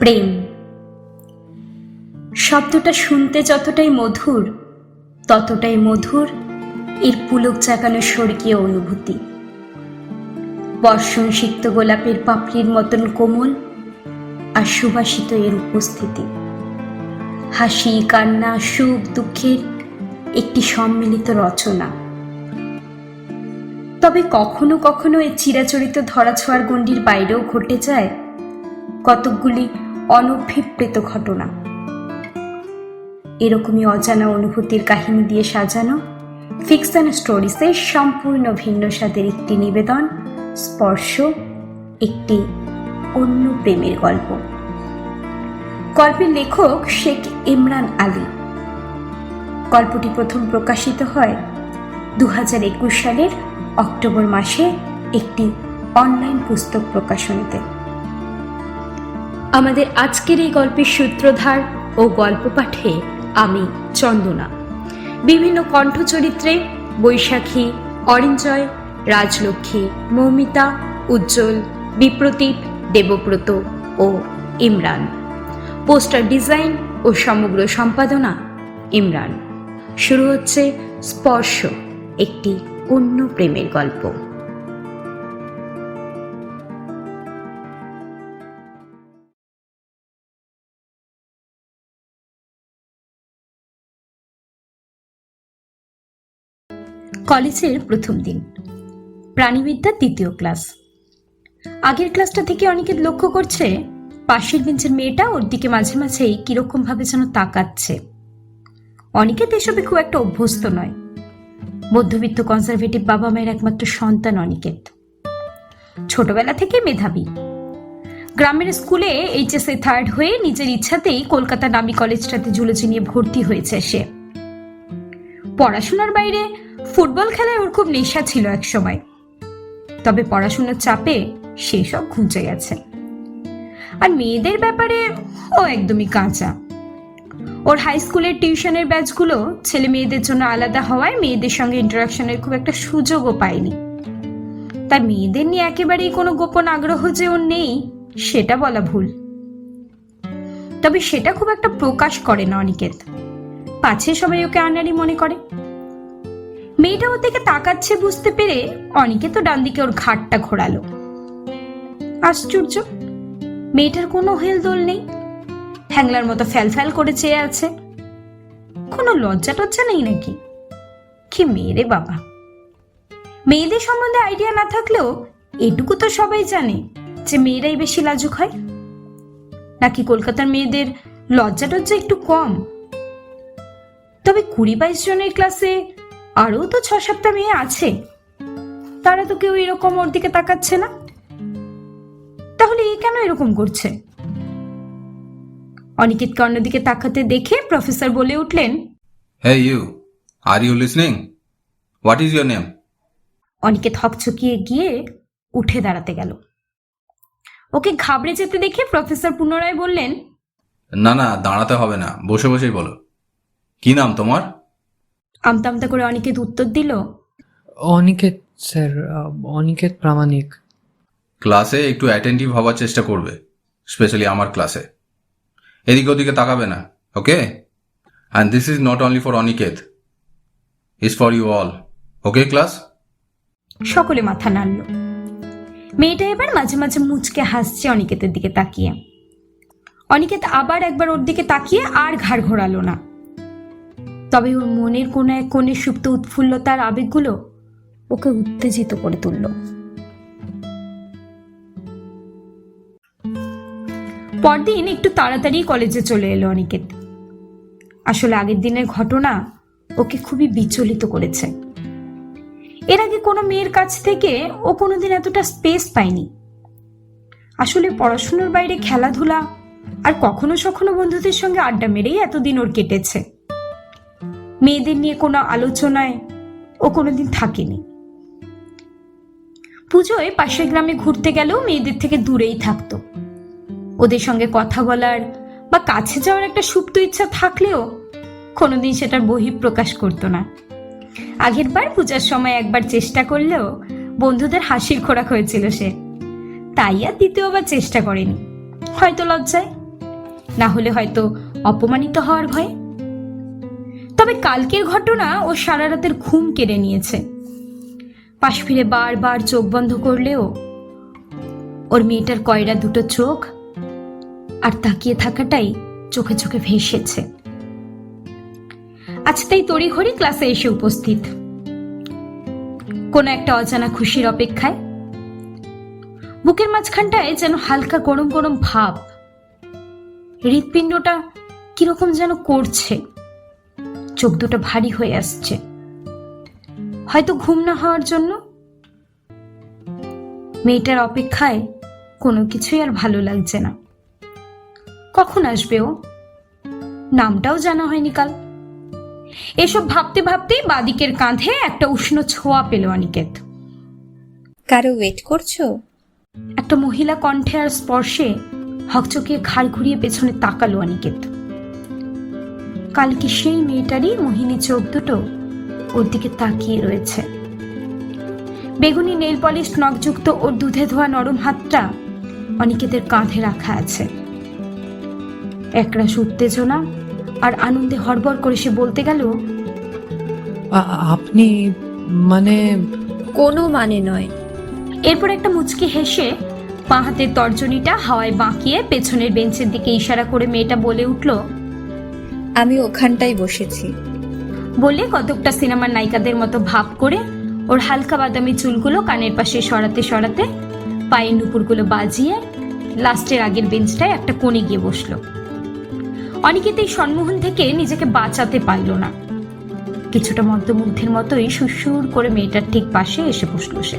প্রেম শব্দটা শুনতে যতটাই মধুর, ততটাই মধুর এর পুলক জাগানো স্বর্গীয় অনুভূতি। বর্ষণ সিক্ত গোলাপের পাপড়ির মতন কোমল আর সুবাসিত এর উপস্থিতি। হাসি, কান্না, সুখ, দুঃখের একটি সম্মিলিত রচনা। তবে কখনো কখনো এই চিরাচরিত ধরাছোঁয়ার গণ্ডির বাইরেও ঘটে যায় কতকগুলি অনভিপ্রেত ঘটনা। এরকমই অজানা অনুভূতির কাহিনী দিয়ে সাজানো ফিকশন স্টোরিজের সম্পূর্ণ ভিন্ন স্বাদের একটি নিবেদন, স্পর্শ, একটি অন্য প্রেমের গল্প। গল্পের লেখক শেখ ইমরান আলী। গল্পটি প্রথম প্রকাশিত হয় 2021 সালের অক্টোবর মাসে একটি অনলাইন পুস্তক প্রকাশনীতে। আমাদের আজকের এই গল্পের সূত্রধার ও গল্প পাঠে আমি চন্দনা। বিভিন্ন কণ্ঠ চরিত্রে বৈশাখী, অরিঞ্জয়, রাজলক্ষ্মী, মৌমিতা, উজ্জ্বল, বিপ্রতীপ, দেবব্রত ও ইমরান। পোস্টার ডিজাইন ও সমগ্র সম্পাদনা ইমরান। শুরু হচ্ছে স্পর্শ, একটি অন্য প্রেমের গল্প। কলেজের প্রথম দিন, প্রাণীবিদ্যার দ্বিতীয় ক্লাস। আগের ক্লাসটা থেকে অনিকেত লক্ষ্য করছে পাশের বেঞ্চের মেয়েটা ওর দিকে মাঝে মাঝেই কিরকম ভাবে যেন তাকাচ্ছে। অনিকেত এসবে খুব একটা অভ্যস্ত নয়। মধ্যবিত্ত কনজারভেটিভ বাবা মায়ের একমাত্র সন্তান অনিকেত। ছোটবেলা থেকে মেধাবী। গ্রামের স্কুলে এইচএসএ থার্ড হয়ে নিজের ইচ্ছাতেই কলকাতা নামী কলেজটাতে জুলজি নিয়ে ভর্তি হয়েছে সে। পড়াশোনার বাইরে ফুটবল খেলায় ওর খুব নেশা ছিল এক সময়, তবে পড়াশোনার চাপে সেসব ঘুচে গেছে। আর মেয়েদের ব্যাপারে ও একদমই কাঁচা। ওর হাই স্কুলের টিউশনের ব্যাচগুলো ছেলে মেয়েদের জন্য আলাদা হওয়ায় মেয়েদের সঙ্গে ইন্টারাকশনের খুব একটা সুযোগও পায়নি। তাই মেয়েদের নিয়ে একেবারেই কোনো গোপন আগ্রহ যে ওর নেই সেটা বলা ভুল। তবে সেটা খুব একটা প্রকাশ করে না অনিকেত, পাছে সবাই ওকে আনাড়ি মনে করে। মেয়েটা ওর দিকে তাকাচ্ছে বুঝতে পেরে অনিকেত ডান দিকে ওর ঘাটটা ঘোরালো। আশ্চর্য, মেয়েটার কোনো হেলদোল নেই, হ্যাংলার মতো ফ্যাল করে চেয়ে আছে। কোনো লজ্জা টজ্জা নেই নাকি? কি মেয়ে বাবা! মেয়েদের সম্বন্ধে আইডিয়া না থাকলেও এটুকু তো সবাই জানে যে মেয়েরাই বেশি লাজুক হয়। নাকি কলকাতার মেয়েদের লজ্জা টজ্জা একটু কম? তবে 20-22 জনের ক্লাসে আরও তো 6-7টা মেয়ে আছে, তারা তো কেউ এরকম ওর দিকে তাকাচ্ছে না। তাহলে এ কেন এরকম করছে? অনিকেতকে অন্যদিকে তাকাতে দেখে প্রফেসর বলে উঠলেন, Hey you, are you listening? What is your name? Aniket হকচকিয়ে গিয়ে উঠে দাঁড়াতে গেল। ওকে ঘাবড়ে যেতে দেখে প্রফেসর পুনরায় বললেন, না দাঁড়াতে হবে না, বসে বসেই বলো। কি নাম তোমার? আমতা আমতা করে অনিকেত উত্তর দিল, অনিকেত স্যার, অনিকেত প্রামাণিক। ক্লাসে একটু অ্যাটেন্টিভ হওয়ার চেষ্টা করবে, স্পেশালি আমার ক্লাসে। এদিকে ওদিকে তাকাবে না, okay? And this is not only for Aniket, is for you all, okay class? সকলে মাথা নাড়ল। মেয়েটা এবার মাঝে মাঝে মুচকে হাসছে অনিকেতের দিকে তাকিয়ে। অনিকেত আবার একবার ওর দিকে তাকিয়ে আর ঘাড় ঘোরালো না। তবে ওর মনের কোনো এক কোণে সুপ্ত উৎফুল্লতার আবেগগুলো ওকে উত্তেজিত করে তুলল। পরদিন একটু তাড়াতাড়ি কলেজে চলে এলো অনিকেত। আসলে আগের দিনের ঘটনা ওকে খুবই বিচলিত করেছে। এর আগে কোনো মেয়ের কাছ থেকে ও কোনোদিন এতটা স্পেস পায়নি। আসলে পড়াশোনার বাইরে খেলাধুলা আর কখনো সখনো বন্ধুদের সঙ্গে আড্ডা মেরেই এতদিন ওর কেটেছে। মেয়েদের নিয়ে কোনো আলোচনায় ও কোনোদিন থাকেনি। পুজোয় পাশের গ্রামে ঘুরতে গেলেও মেয়েদের থেকে দূরেই থাকতো। ওদের সঙ্গে কথা বলার বা কাছে যাওয়ার একটা সুপ্ত ইচ্ছা থাকলেও কোনোদিন সেটার বহিঃপ্রকাশ করতো না। আগের বার পূজার সময় একবার চেষ্টা করলেও বন্ধুদের হাসির খোরাক হয়েছিল সে, তাই আর দ্বিতীয়বার চেষ্টা করেনি, হয়তো লজ্জায়। না হলে হয়তো অপমানিত হওয়ার ভয়ে। তবে কালকের ঘটনা ও সারা রাতের ঘুম কেড়ে নিয়েছে। পাশ ফিরে বারবার চোখ বন্ধ করলেও ওর মেয়েটার কয়রা দুটো চোখ আর তাকিয়ে থাকাটাই চোখে চোখে ভেসেছে। আজ তাই তড়িঘড়ি ক্লাসে এসে উপস্থিত, কোন একটা অজানা খুশির অপেক্ষায়। বুকের মাঝখানটায় যেন হালকা গরম গরম ভাব, হৃৎপিণ্ডটা কিরকম যেন করছে, চোখ দুটো ভারী হয়ে আসছে, হয়তো ঘুম না হওয়ার জন্য। মেয়েটার অপেক্ষায় কোনো কিছুই আর ভালো লাগছে না। কখন আসবে ও? নামটাও জানা হয়নি কাল। এসব ভাবতে ভাবতেই বাদিকের কাঁধে একটা উষ্ণ ছোঁয়া পেল অনিকেত। কারো ওয়েট করছো? একটা মহিলা কণ্ঠে আর স্পর্শে হকচকিয়ে ঘাড় ঘুরিয়ে পেছনে তাকালো অনিকেত। কালকে সেই মেয়েটারই মোহিনী চোখ দুটো ওর দিকে তাকিয়ে রয়েছে। বেগুনি নেল পলিশ নখযুক্ত ওর দুধে ধোয়া নরম হাতটা অনিকেতের কাঁধে রাখা আছে। একরাশ উত্তেজনা আর আনন্দে হড়বড় করে সে বলতে গেল, আপনি মানে কোনো মানে নয়। এরপর একটা মুচকি হেসে পা হাতের তর্জনীটা হাওয়ায় বাঁকিয়ে পেছনের বেঞ্চের দিকে ইশারা করে মেয়েটা বলে উঠল, আমি ওখানটাই বসেছি। বলে কতকটা সিনেমার নায়িকাদের মতো ভাব করে ওর হালকা বাদামি চুলগুলো কানের পাশে সরাতে সরাতে পায়ের নুপুরগুলো বাজিয়ে লাস্টের আগের বেঞ্চটায় একটা কোণে গিয়ে বসলো। অনিকেত এই সম্মোহন থেকে নিজেকে বাঁচাতে পারল না। কিছুটা মন্ত্রমুগ্ধের মতোই সুরসুর করে মেয়েটার ঠিক পাশে এসে বসলো সে।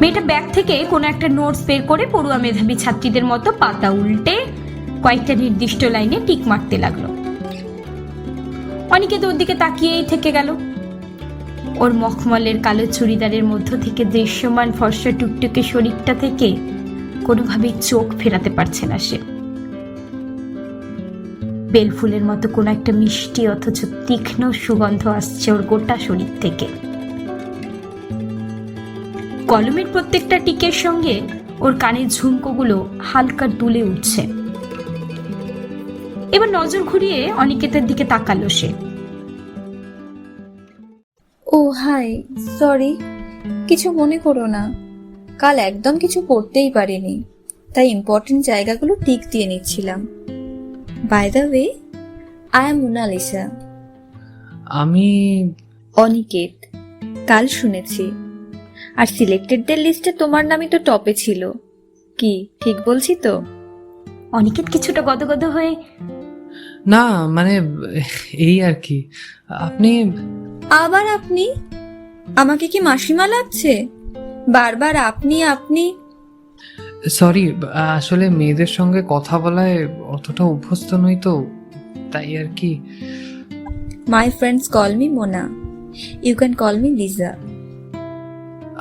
মেয়েটা ব্যাগ থেকে কোনো একটা নোটস বের করে পড়ুয়া মেধাবী ছাত্রীদের মতো পাতা উল্টে কয়েকটা নির্দিষ্ট লাইনে টিক মারতে লাগলো। অনিকেত ওর দিকে তাকিয়েই থেকে গেল। ওর মখমলের কালো চুড়িদারের মধ্য থেকে দৃশ্যমান ফর্সা টুকটুকে শরীরটা থেকে কোনোভাবেই চোখ ফেরাতে পারছে না সে। বেলফুলের মতো কোনো একটা মিষ্টি অথচ তীক্ষ্ণ সুগন্ধ আসছে ওর গোটা শরীর থেকে। কলমের প্রত্যেকটা টিকের সঙ্গে ওর কানের ঝুমকোগুলো হালকা দুলে উঠছে। এবার নজর ঘুরিয়ে অনিকেতের দিকে তাকালো সে। ও হাই, সরি, কিছু মনে করো না। কাল একদম কিছু পড়তেই পারিনি, তাই ইম্পর্টেন্ট জায়গাগুলো টিক দিয়ে নিচ্ছিলাম। By the way, I am Monalisa. আমি অনিকেত, কাল শুনেছি। আর সিলেক্টেডদের লিস্টে তোমার নামই তো টপে ছিল। কি ঠিক বলছি তো? অনিকেত কিছুটা গদগদ হয়ে, না মানে এই আর কি। আপনি আবার আপনি? আমাকে কি মাসিমা লাগছে? বারবার আপনি আপনি। সরি, আসলে মেয়েদের সঙ্গে কথা বলায় অতটা অভ্যস্ত নই তো, তাই আর কি। My friends call me Mona, you can call me Liza.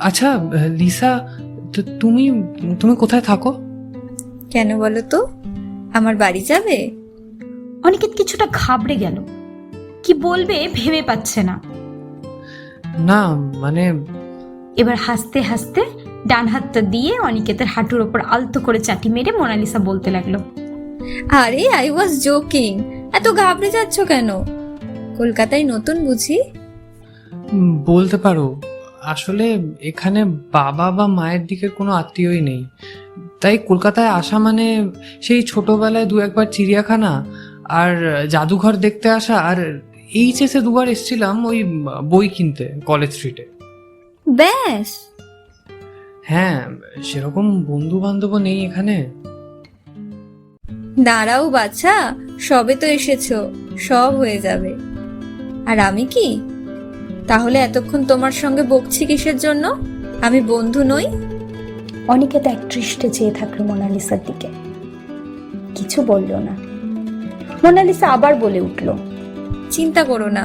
আচ্ছা লিসা, তুমি তুমি কোথায় থাকো? কেন বলো তো? আমার বাড়ি যাবে? অনিকেত কিছুটা ঘাবড়ে গেল। কি বলবে ভেবে পাচ্ছে না। না মানে এবার হাসতে হাসতে ডান হাতটা দিয়ে অনিকেতের হাঁটুর ওপর আলতো করে চাটি মেরে মোনালিসা বলতে লাগলো, আরে আই ওয়াজ জোকিং। এত ঘাবড়ে যাচ্ছ কেন? কলকাতায় নতুন বুঝি? বলতে পারো, আসলে এখানে বাবা বা মায়ের দিকের কোনো আত্মীয়ই নেই, তাই কলকাতায় আসা মানে সেই ছোটবেলায় দু একবার চিড়িয়াখানা আর জাদুঘর দেখতে আসা, আর এইচএসে দুবার এসেছিলাম ওই বই কিনতে কলেজ স্ট্রিটে। ব্যাস? হ্যাঁ, সেরকম বন্ধু বান্ধবও নেই এখানে। দাঁড়াও বাচ্চা, সবে তো এসেছো, সব হয়ে যাবে। আর আমি কি? তাহলে এতক্ষণ তোমার সঙ্গে বকছি কিসের জন্য? আমি বন্ধু নই? অনিকেত একদৃষ্টে চেয়ে থাকলো মোনালিসার দিকে, কিছু বলল না। মোনালিসা আবার বলে উঠল, চিন্তা করো না,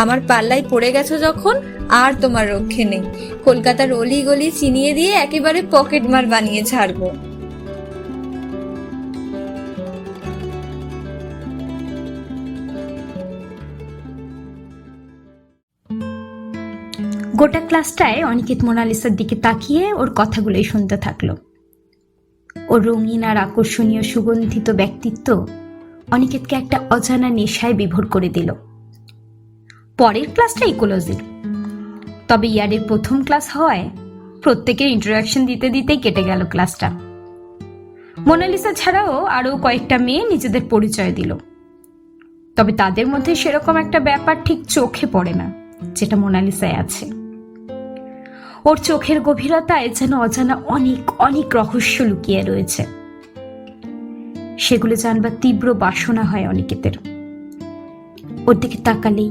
আমার পাল্লায় পড়ে গেছো যখন আর তোমার রক্ষে নেই। কলকাতার অলি গলি চিনিয়ে দিয়ে একেবারে পকেট মার বানিয়ে ছাড়বো। গোটা ক্লাসটায় অনিকেত মোনালিসার দিকে তাকিয়ে ওর কথাগুলোই শুনতে থাকলো। ওর রঙিন আর আকর্ষণীয় সুগন্ধিত ব্যক্তিত্ব অনিকেতকে একটা অজানা নেশায় বিভোর করে দিল। পরের ক্লাসটা ইকোলজির, তবে ইয়ারের প্রথম ক্লাস হওয়ায় প্রত্যেকের ইন্টারাকশন দিতে দিতেই কেটে গেল ক্লাসটা। মোনালিসা ছাড়াও আরও কয়েকটা মেয়ে নিজেদের পরিচয় দিল, তবে তাদের মধ্যে সেরকম একটা ব্যাপার ঠিক চোখে পড়ে না যেটা মোনালিসায় আছে। ওর চোখের গভীরতায় যেন অজানা অনেক অনেক রহস্য লুকিয়ে রয়েছে। সেগুলো জানবার তীব্র বাসনা হয় অনিকেতের। ওর দিকে তাকালেই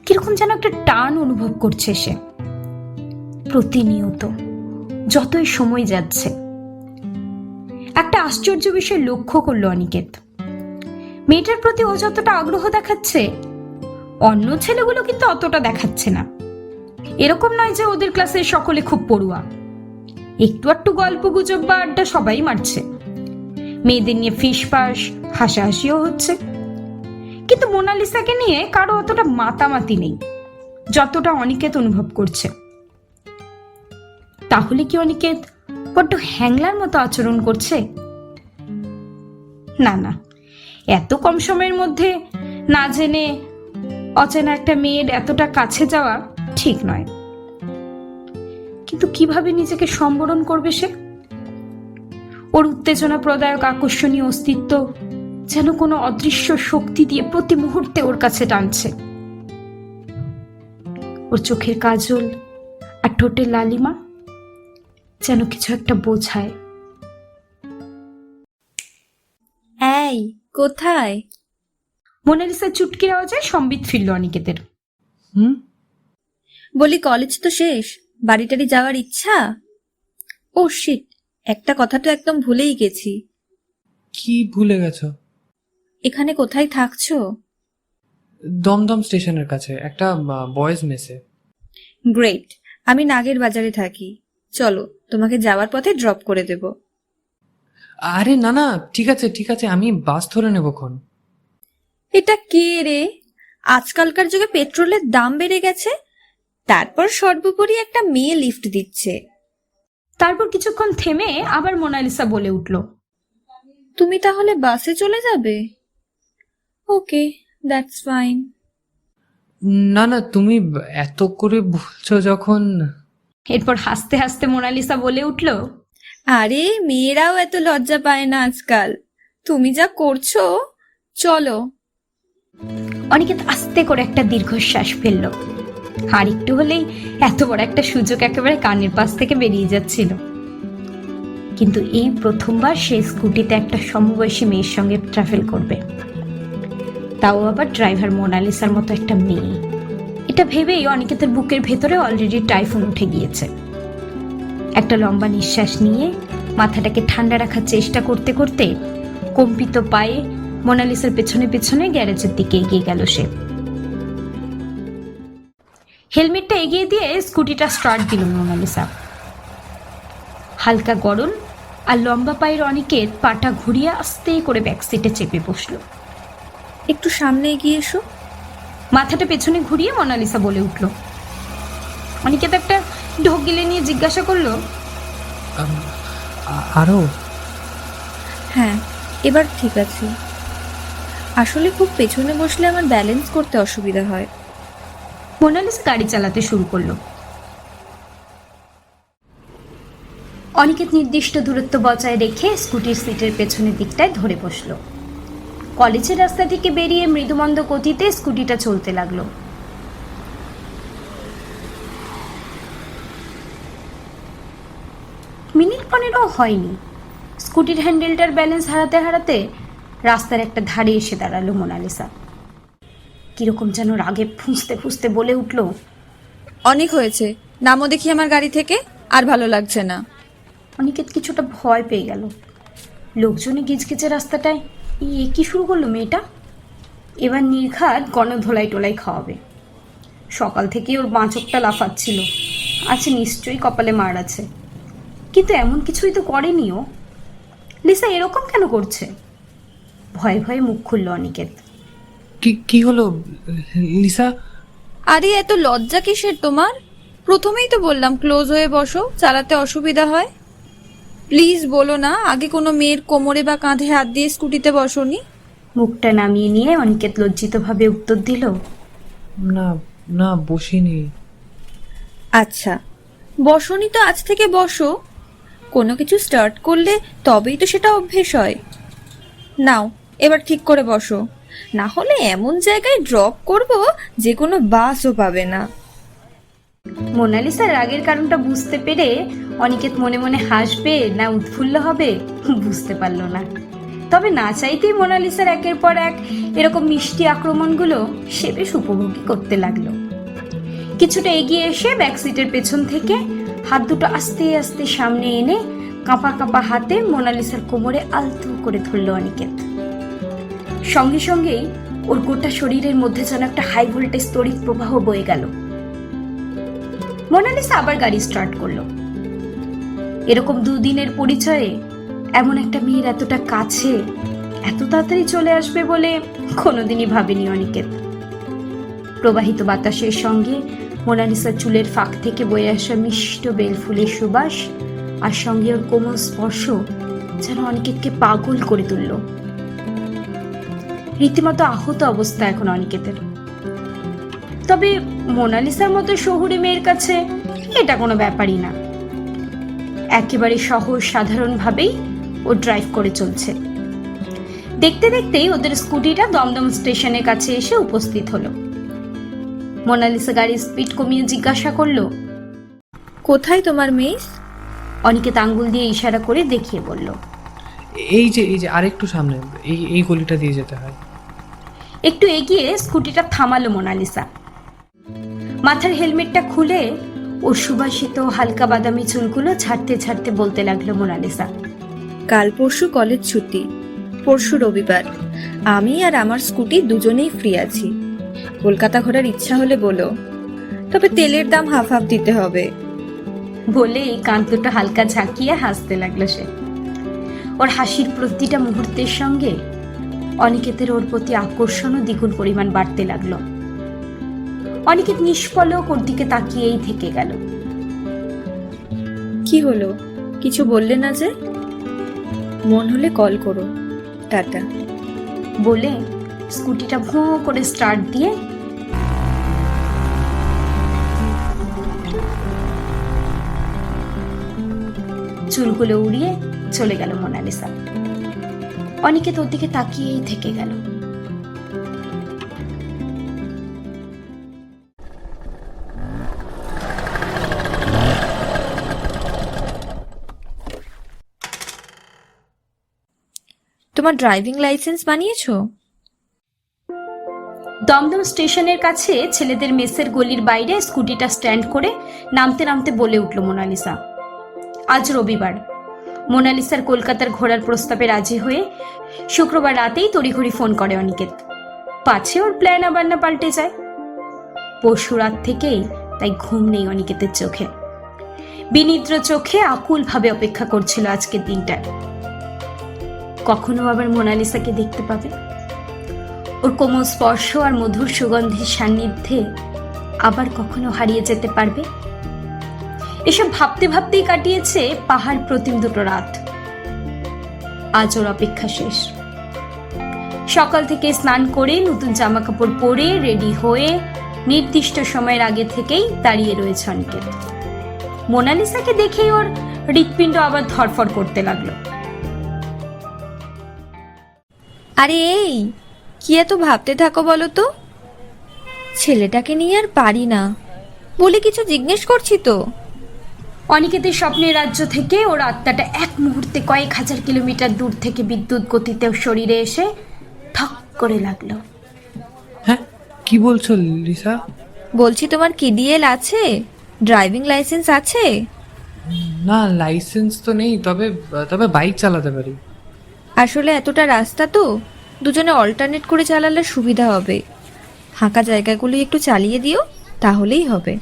কিরকম যেন একটা টান অনুভব করছে সে। প্রতিনিয়ত যতই সময় যাচ্ছে একটা আশ্চর্য বিষয় লক্ষ্য করলো অনিকেত। মেয়েটার প্রতি ও যতটা আগ্রহ দেখাচ্ছে অন্য ছেলেগুলো কিন্তু অতটা দেখাচ্ছে না। এরকম নয় যে ওদের ক্লাসের সকলে খুব পড়ুয়া, একটু একটু গল্প গুজব বা আড্ডা সবাই মারছে, মেয়েদের নিয়ে ফিসফাস হাসাহাসিও হচ্ছে, কিন্তু মোনালিসাকে নিয়ে কারো অতটা মাতামাতি নেই যতটা অনিকেত অনুভব করছে। তাহলে কি অনিকেত বড্ড হ্যাংলার মতো আচরণ করছে? না না, এত কম সময়ের মধ্যে না জেনে অচেনা একটা মেয়ের এতটা কাছে যাওয়া ঠিক নয়। কিন্তু কিভাবে নিজেকে সম্বরণ করবে সে? ওর উত্তেজনা প্রদায়ক আকর্ষণীয় অস্তিত্ব যেন কোনো অদৃশ্য শক্তি দিয়ে প্রতি মুহূর্তে ওর কাছে টানছে। ওর চোখের কাজল আর ঠোঁটের লালিমা যেন কিছু একটা বোঝায়। এই কোথায়? মোনালিসার চুটকির আওয়াজে সম্বিত ফিরল অনিকেতের। বলি কলেজ তো শেষ, বাড়ি টাড়ি যাওয়ার ইচ্ছা? ও শিট, একটা কথা তো একদম ভুলেই গেছি। কি ভুলে গেছো? এখানে কোথায় থাকছো? দমদম স্টেশনের কাছে একটা বয়েজ মেসে। গ্রেট, আমি নাগের বাজারে থাকি। চলো, তোমাকে যাওয়ার পথে ড্রপ করে দেব। আরে না না, ঠিক আছে ঠিক আছে, আমি বাস ধরে নেবক্ষণ। এটা কে রে? আজকালকার যুগে পেট্রোলের দাম বেড়ে গেছে, তারপর সর্বোপরি একটা মেয়ে লিফট দিচ্ছে। তারপর কিছুক্ষণ থেমে আবার মোনালিসা বলে উঠল, তুমি তাহলে বাসে চলে যাবে? ওকে, দ্যাটস ফাইন। না না, তুমি এত করে বলছো যখন। এরপর হাসতে হাসতে মোনালিসা বলে উঠল, আরে মেয়েরাও এত লজ্জা পায় না আজকাল, তুমি যা করছো। চলো। অনিকেত আস্তে করে একটা দীর্ঘশ্বাস ফেলল। আর একটু হলেই এত বড় একটা সুযোগ একেবারে কানের পাশ থেকে বেরিয়ে যাচ্ছিল। কিন্তু এই প্রথমবার সে স্কুটিতে একটা সমবয়সী মেয়ের সঙ্গে ট্রাভেল করবে, তাও আবার ড্রাইভার মোনালিসার মতো একটা মেয়ে। এটা ভেবেই অনিকেতের বুকের ভেতরে অলরেডি টাইফুন উঠে গিয়েছে। একটা লম্বা নিঃশ্বাস নিয়ে মাথাটাকে ঠান্ডা রাখার চেষ্টা করতে করতে কম্পিত পায়ে মোনালিসার পেছনে পেছনে গ্যারেজের দিকে এগিয়ে গেল সে। হেলমেটটা এগিয়ে দিয়ে স্কুটিটা স্টার্ট দিল মোনালিসা। হালকা গরম আর লম্বা পায়ের অনিকেত পাটা ঘুরিয়ে আস্তে করে ব্যাক সিটে চেপে বসলো। একটু সামনে এগিয়ে এসো। মাথাটা পেছনে ঘুরিয়ে মোনালিসা বলে উঠল। অনিকেত একটা ঢোক গিলে নিয়ে জিজ্ঞাসা করলো, আরো? হ্যাঁ, এবার ঠিক আছে। আসলে খুব পেছনে বসলে আমার ব্যালেন্স করতে অসুবিধা হয়। মোনালিসা গাড়ি চালাতে শুরু করলো। অনিকেত নির্দিষ্ট দূরত্ব বজায় রেখে স্কুটির সিটের পেছনের দিকটায় ধরে বসলো। কলেজের রাস্তা থেকে বেরিয়ে মৃদুমন্দ গতিতে স্কুটিটা চলতে লাগলো। মিনিট 15 হয়নি, স্কুটির হ্যান্ডেলটার ব্যালেন্স হারাতে হারাতে রাস্তার একটা ধারে এসে দাঁড়ালো মোনালিসা। কিরকম যেন রাগে ফুঁসতে ফুঁসতে বলে উঠল, অনেক হয়েছে, নামও দেখি আমার গাড়ি থেকে, আর ভালো লাগছে না। অনিকেত কিছুটা ভয় পেয়ে গেল। লোকজনে গিজগিজে রাস্তাটায় কি শুরু করলো মেয়েটা? এবার নির্ঘাত গণধোলাই টোলাই খাওয়াবে। সকাল থেকেই ওর বাঁচকটা লাফাচ্ছিল, আছে নিশ্চয়ই কপালে মার আছে, কিন্তু এমন কিছুই তো করেনি ও। লিসা এরকম কেন করছে? ভয়ে ভয়ে মুখ খুলল অনিকেত। কি হলো লিসা? আরে এত লজ্জা কিসের তোমার? প্রথমেই তো বললাম ক্লোজ হয়ে বসো, চালাতে অসুবিধা হয়। প্লিজ বলো না আগে কোনো মেয়ের কোমরে বা কাঁধে হাত দিয়ে স্কুটিতে বসোনি? মুখটা নামিয়ে নিয়ে অনিকেত লজ্জিতভাবে উত্তর দিল, না না, বসিনি। আচ্ছা, বসোনি তো আজ থেকে বসো। কোনো কিছু স্টার্ট করলে তবেই তো সেটা অভ্যেস হয়। নাও এবার ঠিক করে বসো, না হলে এমন জায়গায় ড্রপ করব যে কোনো বাসও পাবে না। মোনালিসার রাগের কারণটা বুঝতে পেরে অনিকেত মনে মনে হাসবে না উৎফুল্ল হবে বুঝতে পারল না। তবে না চাইতেই মোনালিসার একের পর এক এরকম মিষ্টি আক্রমণগুলো সে বেশ উপভোগী করতে লাগলো। কিছুটা এগিয়ে এসে ব্যাক সিটের পেছন থেকে হাত দুটো আস্তে আস্তে সামনে এনে কাঁপা কাঁপা হাতে মোনালিসার কোমরে আলতো করে ধরল অনিকেত। সঙ্গে সঙ্গেই ওর গোটা শরীরের মধ্যে যেন একটা হাই ভোল্টেজ তড়িৎ প্রবাহ বয়ে গেল। মোনালিসা আবার গাড়ি স্টার্ট করলো। এরকম দুদিনের পরিচয়ে এমন একটা মেয়ের এতটা কাছে এত তাড়াতাড়ি চলে আসবে বলে কোনোদিনই ভাবেনি অনিকেত। প্রবাহিত বাতাসের সঙ্গে মোনালিসার চুলের ফাঁক থেকে বয়ে আসা মিষ্ট বেলফুলের সুবাস আর সঙ্গে ওর কোমল স্পর্শ যেন অনিকেতকে পাগল করে তুলল। রীতিমতো আহত অবস্থা এখন অনিকেতের। তবে মোনালিসার মতো শহুরে মেয়ের কাছে এটা কোনো ব্যাপারই না। একেবারে সহজ সাধারণ ভাবেই ও ড্রাইভ করে চলছে। দেখতে দেখতেই ওদের স্কুটিটা দমদম স্টেশনের কাছে এসে উপস্থিত হলো। মোনালিসা গাড়ির স্পিড কমিয়ে জিজ্ঞাসা করলো, কোথায় তোমার মেস? অনিকেত আঙ্গুল দিয়ে ইশারা করে দেখিয়ে বলল, এই যে আরেকটু সামনে, এই গলিটা দিয়ে যেতে হয়। একটু এগিয়ে স্কুটিটা থামালো মোনালিসা। মাথার হেলমেটটা খুলে ওর সুবাসিত হালকা বাদামি চুলগুলো ছাড়তে ছাড়তে বলতে লাগলো মোনালিসা, কাল পরশু কলেজ ছুটি, পরশু রবিবার। আমি আর আমার স্কুটি দুজনেই ফ্রি আছি। কলকাতা ঘোরার ইচ্ছা হলে বলো, তবে তেলের দাম হাফ হাফ দিতে হবে। বলেই কান দুটো হালকা ঝাঁকিয়ে হাসতে লাগলো সে। ওর হাসির প্রতিটা মুহূর্তের সঙ্গে অনিকেতের ওর প্রতি আকর্ষণও দ্বিগুণ পরিমাণ বাড়তে লাগলো। অনিকেত নিষ্পলক ওর দিকে তাকিয়েই থেকে গেল। কি হলো, কিছু বললে না যে? মন হলে কল করো, টাটা। বলে স্কুটিটা ভোঁ করে স্টার্ট দিয়ে চুলগুলো উড়িয়ে চলে গেল মোনালিসা। অনিকেত ওর দিকে তাকিয়েই থেকে গেল। তোমার ড্রাইভিং লাইসেন্স বানিয়েছো? দমদম স্টেশনের কাছে ছেলেদের মেসের গলির বাইরে স্কুটিটা স্ট্যান্ড করে নামতে নামতে বলে উঠল মোনালিসা, আজ রবিবার। মোনালিসার কলকাতার ঘোরার প্রস্তাবে রাজি হয়ে শুক্রবার রাতেই তড়িঘড়ি ফোন করে অনিকেত, পাছে ওর প্ল্যান আবার না পাল্টে যায়। পরশু রাত থেকেই তাই ঘুম নেই অনিকেতের চোখে। বিনিদ্র চোখে আকুল ভাবে অপেক্ষা করছিল আজকের দিনটা। কখনো আবার মোনালিসাকে দেখতে পাবে, ওর কোমল স্পর্শ আর মধুর সুগন্ধির সান্নিধ্যে আবার কখনো হারিয়ে যেতে পারবে। এসব ভাবতে ভাবতেই কাটিয়েছে পাহাড় প্রতিম দুটো রাত। আজ ওর অপেক্ষা শেষ। সকাল থেকে স্নান করে নতুন জামা কাপড় পরে রেডি হয়ে নির্দিষ্ট সময়ের আগে থেকেই দাঁড়িয়ে রয়েছে অনিকেত। মোনালিসাকে দেখেই ওর হৃৎপিণ্ড আবার ধরফর করতে লাগলো। আরে এই কি এত ভাবতে থাকো বলো তো? ছেলেটাকে নিয়ে আর পারি না বলে কিছু জিজ্ঞেস করছি তো। অনিকেতের স্বপ্নের রাজ্য থেকে ওর আত্মাটা এক মুহূর্তে কয়েক হাজার কিলোমিটার দূর থেকে বিদ্যুৎ গতিতে শরীরে এসে ঠক করে লাগলো। হ্যাঁ, কি বলছো লিসা? বলছি তোমার কিডিএল আছে, ড্রাইভিং লাইসেন্স আছে? না, লাইসেন্স তো নেই, তবে বাইক চালাতে পারি। আসলে এতটা রাস্তা তো দুজনে অল্টারনেট করে চালালে সুবিধা হবে। ফাঁকা জায়গাগুলি একটু চালিয়ে দিও, তাহলেই হবে।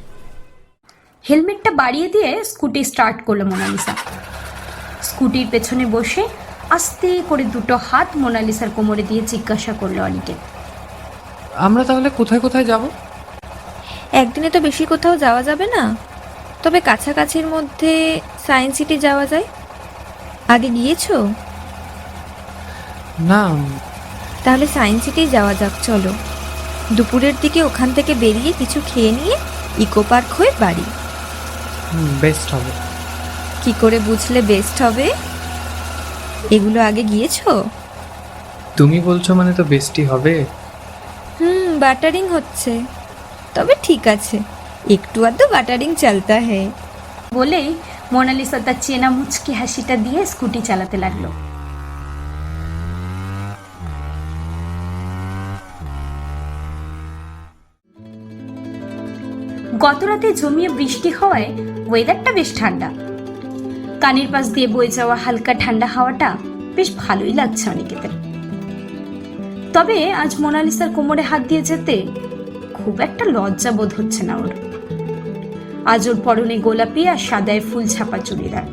হেলমেটটা বাড়িয়ে দিয়ে স্কুটি স্টার্ট করলো মোনালিসা। স্কুটির পেছনে বসে আস্তে করে দুটো হাত মোনালিসার কোমরে দিয়ে জিজ্ঞাসা করলো অনিকেত, আমরা তাহলে কোথায় কোথায় যাব? একদিনে তো বেশি কোথাও যাওয়া যাবে না, তবে কাছাকাছির মধ্যে সায়েন্স সিটি যাওয়া যায়। আগে গিয়েছো? না, তাহলে সায়েন্স সিটি যাওয়া যাক, চলো। দুপুরের দিকে ওখান থেকে বেরিয়ে কিছু খেয়ে নিয়ে ইকো পার্ক হয়ে বাড়ি। বেস্ট হবে। কি করে বুঝলে বেস্ট হবে? এগুলো আগে গিয়েছো? তুমি বলছো মানে তো বেস্টই হবে। বাটারিং হচ্ছে, তবে ঠিক আছে, একটু আধটু বাটারিং চলতা হ্যায়। বলে মোনালিসা তার চেনা মুচকি হাসিটা দিয়ে স্কুটি চালাতে লাগলো। গতরাতে জমিয়ে বৃষ্টি হওয়ায় ওয়েদারটা বেশ ঠান্ডা। কানের পাশ দিয়ে বয়ে যাওয়া হালকা ঠান্ডা হাওয়াটা বেশ ভালোই লাগছে অনিকেতের। তবে আজ মোনালিসার কোমরে হাত দিয়ে যেতে খুব একটা লজ্জা বোধ হচ্ছে না ওর। আজ ওর পরনে গোলাপি আর সাদায় ফুল ছাপা চুড়িদার,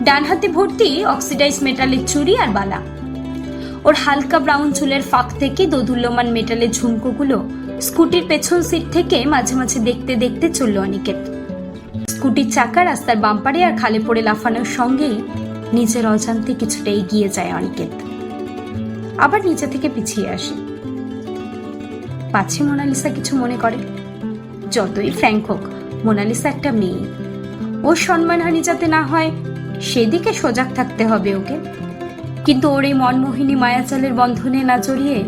ডান হাতে ভর্তি অক্সিডাইজ মেটালের চুড়ি আর বালা। ওর হালকা ব্রাউন চুলের ফাঁক থেকে দোদুল্যমান মেটালের ঝুমকোগুলো স্কুটির পেছন সিট থেকে মাঝে মাঝে দেখতে দেখতে চলল অনিকেত। স্কুটির চাকা রাস্তার বাম্পারে আর খালে পড়ে লাফানোর সঙ্গেই নিজের অজান্তে কিছুটা এগিয়ে যায় অনিকেত, আবার নিচে থেকে পিছিয়ে আসে। পাছে মোনালিসা কিছু মনে করে। যতই ফ্র্যাঙ্ক হোক, মোনালিসা একটা মেয়ে, ওর সম্মানহানি যাতে না হয় সেদিকে সজাগ থাকতে হবে ওকে। কিন্তু ওর এই মনমোহিনী মায়াজালের বন্ধনে না জড়িয়ে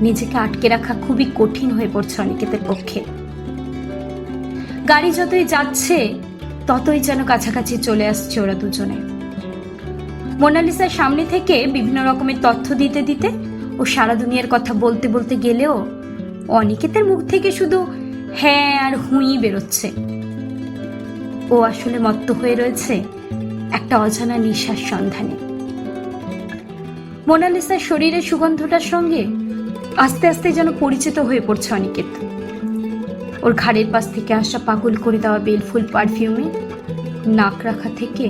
নিজেকে আটকে রাখা খুবই কঠিন হয়ে পড়ছে অনিকেতের পক্ষে। গাড়ি যতই যাচ্ছে ততই যেন কাছাকাছি চলে আসছে ওরা দুজনে। মোনালিসার সামনে থেকে বিভিন্ন রকমের তথ্য দিতে দিতে ও সারা দুনিয়ার কথা বলতে বলতে গেলেও অনিকেতের মুখ থেকে শুধু হ্যাঁ আর হুঁই বেরোচ্ছে। ও আসলে মত্ত হয়ে রয়েছে একটা অজানা নেশার সন্ধানে। মোনালিসার শরীরের সুগন্ধটার সঙ্গে আস্তে আস্তে যেন পরিচিত হয়ে পড়ছে অনিকেত। ওর ঘাড়ের পাশ থেকে আসা পাগল করে দেওয়া বেলফুল পারফিউমে নাক রাখা থেকে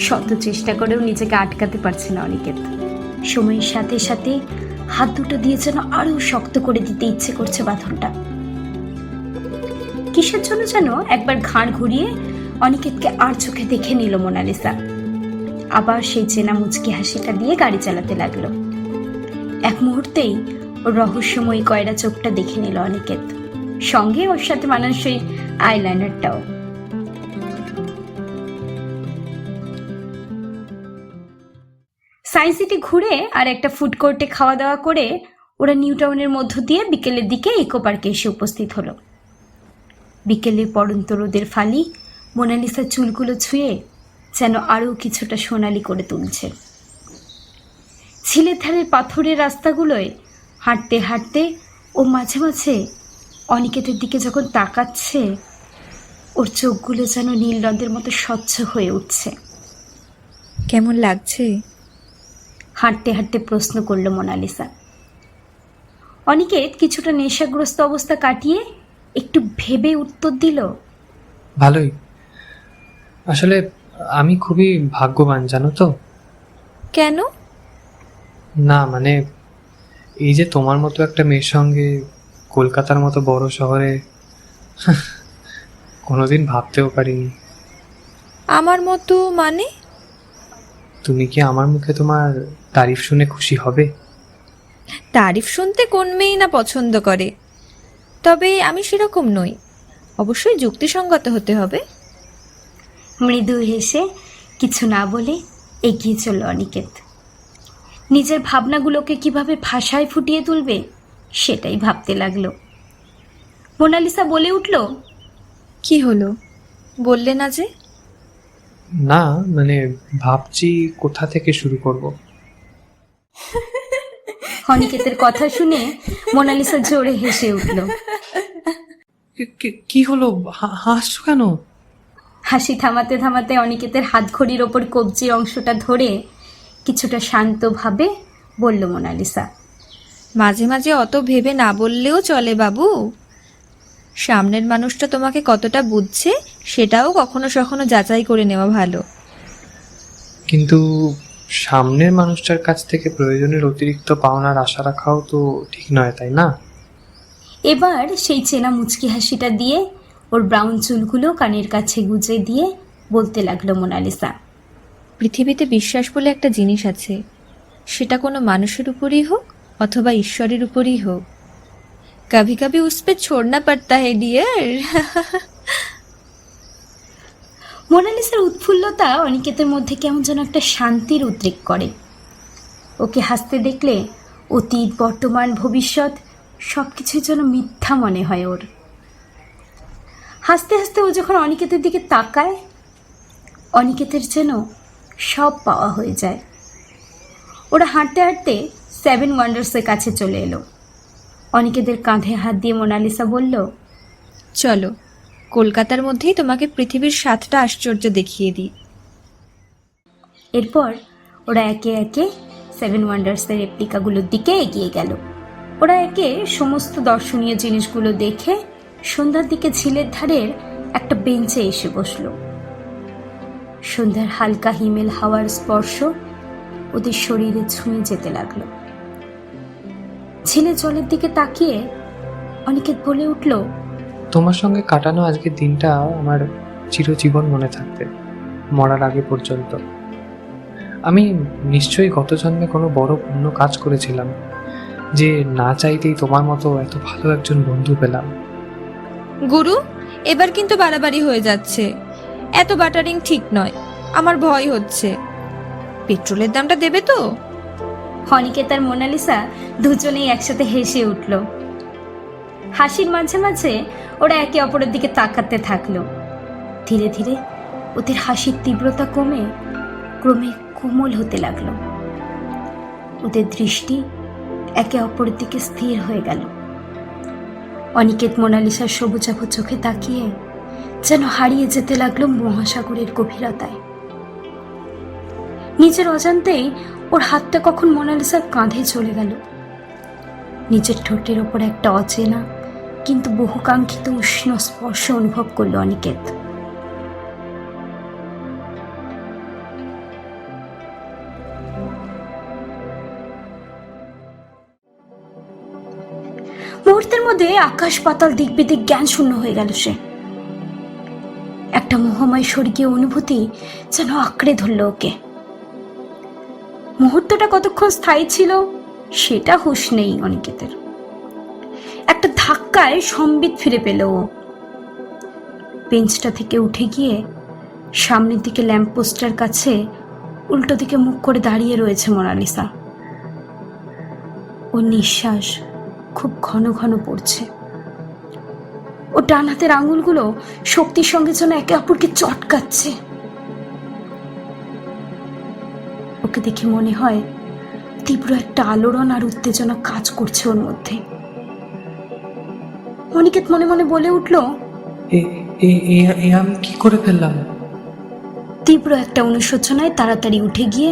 শত চেষ্টা করেও নিজেকে আটকাতে পারছে না অনিকেত। সময়ের সাথে সাথে হাত দুটো দিয়ে যেন আরো শক্ত করে দিতে ইচ্ছে করছে বাঁধনটা। কিসের জন্য যেন একবার ঘাড় ঘুরিয়ে অনিকেতকে আর চোখে দেখে নিল মোনালিসা। আবার সেই চেনা মুচকি হাসিটা দিয়ে গাড়ি চালাতে লাগলো। এক মুহূর্তেই ওর রহস্যময়ী কয়রা চোখটা দেখে নিল অনিকেত, সঙ্গে ওর সাথে মানানসই আইলাইনারটাও। সায়েন্স সিটি ঘুরে আর একটা ফুড কোর্টে খাওয়া দাওয়া করে ওরা নিউ টাউনের মধ্য দিয়ে বিকেলের দিকে ইকো পার্কে এসে উপস্থিত হলো। বিকেলের পড়ন্ত রোদের ফালি মোনালিসার চুলগুলো ছুঁয়ে যেন আরও কিছুটা সোনালি করে তুলছে। ঝিলের ধারের পাথরের রাস্তাগুলোয় হাঁটতে হাঁটতে ও মাঝে মাঝে অনিকেতের দিকে যখন তাকাচ্ছে, ওর চোখগুলো যেন নীল রঙের মতো স্বচ্ছ হয়ে উঠছে। কেমন লাগছে? হাঁটতে হাঁটতে প্রশ্ন করল মোনালিসা। অনিকেত কিছুটা নেশাগ্রস্ত অবস্থা কাটিয়ে একটু ভেবে উত্তর দিল, ভালোই। আসলে আমি খুবই ভাগ্যবান, জানো তো। কেন? না মানে এই যে তোমার মতো একটা মেয়ের সঙ্গে কলকাতার মতো বড় শহরে কোনোদিন ভাবতেও পারিনি। আমার মতো মানে? তুমি কি আমার মুখে তোমার তারিফ শুনে খুশি হবে? তারিফ শুনতে কোন মেয়েই না পছন্দ করে, তবে আমি সেরকম নই। অবশ্যই যুক্তিসঙ্গত হতে হবে। মৃদু হেসে কিছু না বলে এগিয়ে চলল অনিকেত। নিজের ভাবনাগুলোকে কিভাবে ভাষায় ফুটিয়ে তুলবে সেটাই ভাবতে লাগলো। মোনালিসা বলে উঠল, কি হলো, বললে না যে? না মানে ভাবছি কোথা থেকে শুরু করব। অনিকেতের কথা শুনে মোনালিসা জোরে হেসে উঠল। কি হলো, হাসছো কেন? হাসি থামাতে থামাতে অনিকেতের হাত ঘড়ির ওপর কবজির অংশটা ধরে কিছুটা শান্তভাবে বলল মোনালিসা, মাঝে মাঝে অত ভেবে না বললেও চলে বাবু। সামনের মানুষটা তোমাকে কতটা বুঝছে সেটাও কখনো সখনো যাচাই করে নেওয়া ভালো। কিন্তু সামনের মানুষটার কাছ থেকে প্রয়োজনের অতিরিক্ত পাওনার আশা রাখাও তো ঠিক নয়, তাই না? এবার সেই চেনা মুচকি হাসিটা দিয়ে ওর ব্রাউন চুলগুলো কানের কাছে গুজে দিয়ে বলতে লাগলো মোনালিসা, পৃথিবীতে বিশ্বাস বলে একটা জিনিস আছে, সেটা কোনো মানুষের উপরই হোক অথবা ঈশ্বরের উপরই হোক, কভি কভি উস পে ছোড়না পড়তা হে ডিয়ার। মোনালিসার উৎফুল্লতা অনিকেতের মধ্যে কেমন যেন একটা শান্তির উদ্রেক করে। ওকে হাসতে দেখলে অতীত, বর্তমান, ভবিষ্যৎ সব কিছুই যেন মিথ্যা মনে হয় ওর। হাসতে হাসতে ও যখন অনিকেতের দিকে তাকায়, অনিকেতের যেন সব পাওয়া হয়ে যায়। ওরা হাঁটতে হাঁটতে 7 ওয়ান্ডার্সের কাছে চলে এলো। অনিকেতের কাঁধে হাত দিয়ে মোনালিসা বলল, চলো, কলকাতার মধ্যেই তোমাকে পৃথিবীর 7টা আশ্চর্য দেখিয়ে দিই। এরপর ওরা একে একে 7 ওয়ান্ডার্সের রেপ্লিকাগুলোর দিকে এগিয়ে গেল। ওরা একে সমস্ত দর্শনীয় জিনিসগুলো দেখে সন্ধ্যার দিকে ঝিলের ধারের একটা বেঞ্চে এসে বসলো। সন্ধ্যার হালকা হিমেল হাওয়ার স্পর্শ ওদের শরীরে ছুঁয়ে যেতে লাগলো। ঝিলে জলের দিকে তাকিয়ে অনিকেত বলে উঠল, তোমার সঙ্গে কাটানো আজকের দিনটা আমার চিরজীবন মনে থাকবে, মরার আগে পর্যন্ত। আমি নিশ্চয়ই গত জন্মে কোনো বড় পুণ্য কাজ করেছিলাম যে না চাইতেই তোমার মতো এত ভালো একজন বন্ধু পেলাম। গুরু, এবার কিন্তু বাড়াবাড়ি হয়ে যাচ্ছে। এত বাটারিং ঠিক নয়, আমার ভয় হচ্ছে। পেট্রোলের দামটা দেবে তো? অনিকেত আর মোনালিসা দুজনেই একসাথে হেসে উঠল। হাসির মাঝে মাঝে ওরা একে অপরের দিকে তাকাতে থাকলো। ধীরে ধীরে ওদের হাসির তীব্রতা কমে ক্রমে কোমল হতে লাগলো। ওদের দৃষ্টি একে অপরের দিকে স্থির হয়ে গেল। অনিকেত মোনালিসার সবুজাভ চোখে তাকিয়ে যেন হারিয়ে যেতে লাগলো মহাসাগরের গভীরতায়। নিজের অজান্তেই ওর হাতটা কখন মোনালিসার কাঁধে চলে গেল। নিজের ঠোঁটের ওপর একটা অচেনা কিন্তু বহুকাঙ্ক্ষিত উষ্ণ স্পর্শ অনুভব করলো অনিকেত। মুহূর্তের মধ্যে আকাশ পাতাল দিক বিদিক জ্ঞান শূন্য হয়ে গেল সে। একটা মোহময় স্বর্গীয় অনুভূতি যেন আঁকড়ে ধরল ওকে। মুহূর্তটা কতক্ষণ স্থায়ী ছিল সেটা হুঁশ নেই অনিকেতের। একটা ধাক্কায় সম্বিত ফিরে পেল ও। বেঞ্চটা থেকে উঠে গিয়ে সামনের দিকে ল্যাম্পপোস্টের কাছে উল্টো দিকে মুখ করে দাঁড়িয়ে রয়েছে মোনালিসা। ওর নিঃশ্বাস খুব ঘন ঘন পড়ছে। ও ডান হাতের আঙুলগুলো শক্তির সঙ্গে যেন একে অপরকে চটকাচ্ছে। ওকে দেখে মনে হয় তীব্র একটা আলোড়ন আর উত্তেজনা কাজ করছে ওর মধ্যে। অনিকেত মনে মনে বলে উঠল, আমি কি করে ফেললাম? তীব্র একটা অনুশোচনায় তাড়াতাড়ি উঠে গিয়ে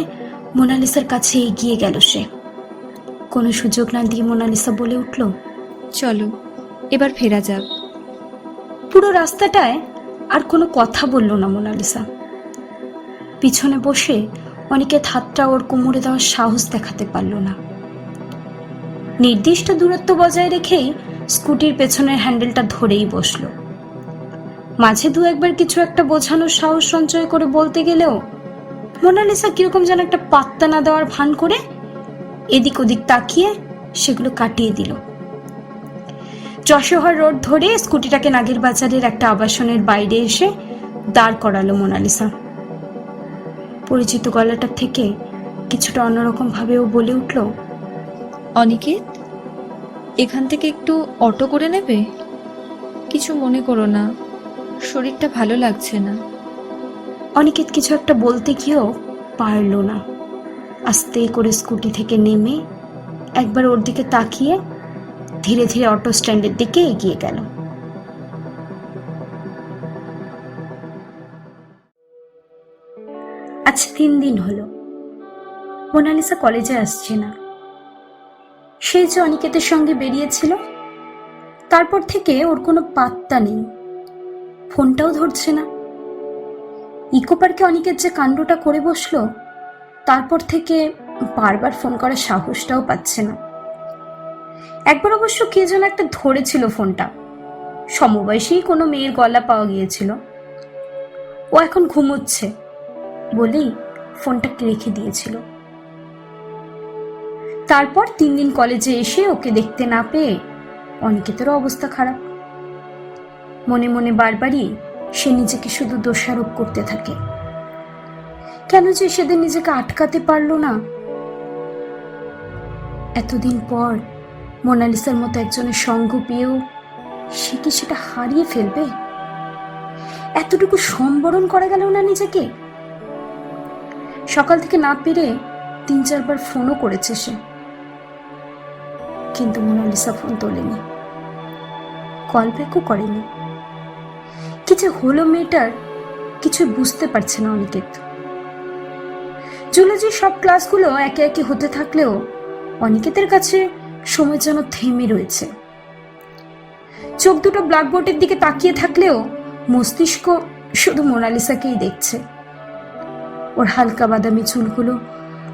মোনালিসার কাছে এগিয়ে গেল সে। কোনো সুযোগ না দিয়ে মোনালিসা বলে উঠল, চলো, এবার ফেরা যাক। পুরো রাস্তাটায় আর কোনো কথা বলল না মোনালিসা। পিছনে বসে অনিকেত হাতটা ওর কোমরে দেওয়ার সাহস দেখাতে পারল না। নির্দিষ্ট দূরত্ব বজায় রেখেই স্কুটির পেছনের হ্যান্ডেলটা ধরেই বসলো। মাঝে দু একবার কিছু একটা বোঝানোর সাহস সঞ্চয় করে বলতে গেলেও মোনালিসা কিরকম যেন একটা পাত্তা না দেওয়ার ভান করে এদিক ওদিক তাকিয়ে সেগুলো কাটিয়ে দিল। যশোহর রোড ধরে স্কুটিটাকে নাগের বাজারের একটা আবাসনের বাইরে এসে দাঁড় করালো মোনালিসা। পরিচিত গলাটা থেকে কিছুটা অন্যরকম ভাবেও বলে উঠল, অনিকেত, এখান থেকে একটু অটো করে নেবে? কিছু মনে করো না, শরীরটা ভালো লাগছে না। অনিকেত কিছু একটা বলতে গিয়েও পারল না। আস্তে করে স্কুটি থেকে নেমে একবার ওর দিকে তাকিয়ে ধীরে ধীরে অটো স্ট্যান্ডের দিকে এগিয়ে গেল। আজ 3 দিন হলো মোনালিসা কলেজে আসছে না। সেই যে অনিকেতের সঙ্গে বেরিয়েছিল, তারপর থেকে ওর কোনো পাত্তা নেই, ফোনটাও ধরছে না। ইকো পার্কে অনিকেত যে কাণ্ডটা করে বসলো, তারপর থেকে বারবার ফোন করার সাহসটাও পাচ্ছে না। একবার অবশ্য কে যেন একটা ধরেছিল ফোনটা, সমবয়সী কোনো মেয়ের গলা পাওয়া গিয়েছিল। ও এখন ঘুমোচ্ছে বলেই ফোনটাকে রেখে দিয়েছিল। তারপর 3 দিন কলেজে এসে ওকে দেখতে না পেয়ে অনিকেতেরও অবস্থা খারাপ। মনে মনে বারবারই সে নিজেকে শুধু দোষারোপ করতে থাকে। কেন যে সেদিন নিজেকে আটকাতে পারলো না। এতদিন পর মোনালিসার মতো একজনের সঙ্গ পেয়েও সে কি সেটা হারিয়ে ফেলবে? এতটুকু সম্বরণ করা গেল না নিজেকে। সকাল থেকে না পেরে 3-4 বার ফোনও করেছে সে, কিন্তু মোনালিসা ফোন তোলেনি, কল ব্যাকও করেনি। কি যে হলো মেয়েটার কিছু বুঝতে পারছে না অনিকেত। জুলজির সব ক্লাসগুলো একে একে হতে থাকলেও অনিকেতের কাছে সময় যেন থেমে রয়েছে। চোখ দুটো ব্ল্যাকবোর্ডের দিকে তাকিয়ে থাকলেও মস্তিষ্ক শুধু মোনালিসাকেই দেখছে। ওর হালকা বাদামি চুলগুলো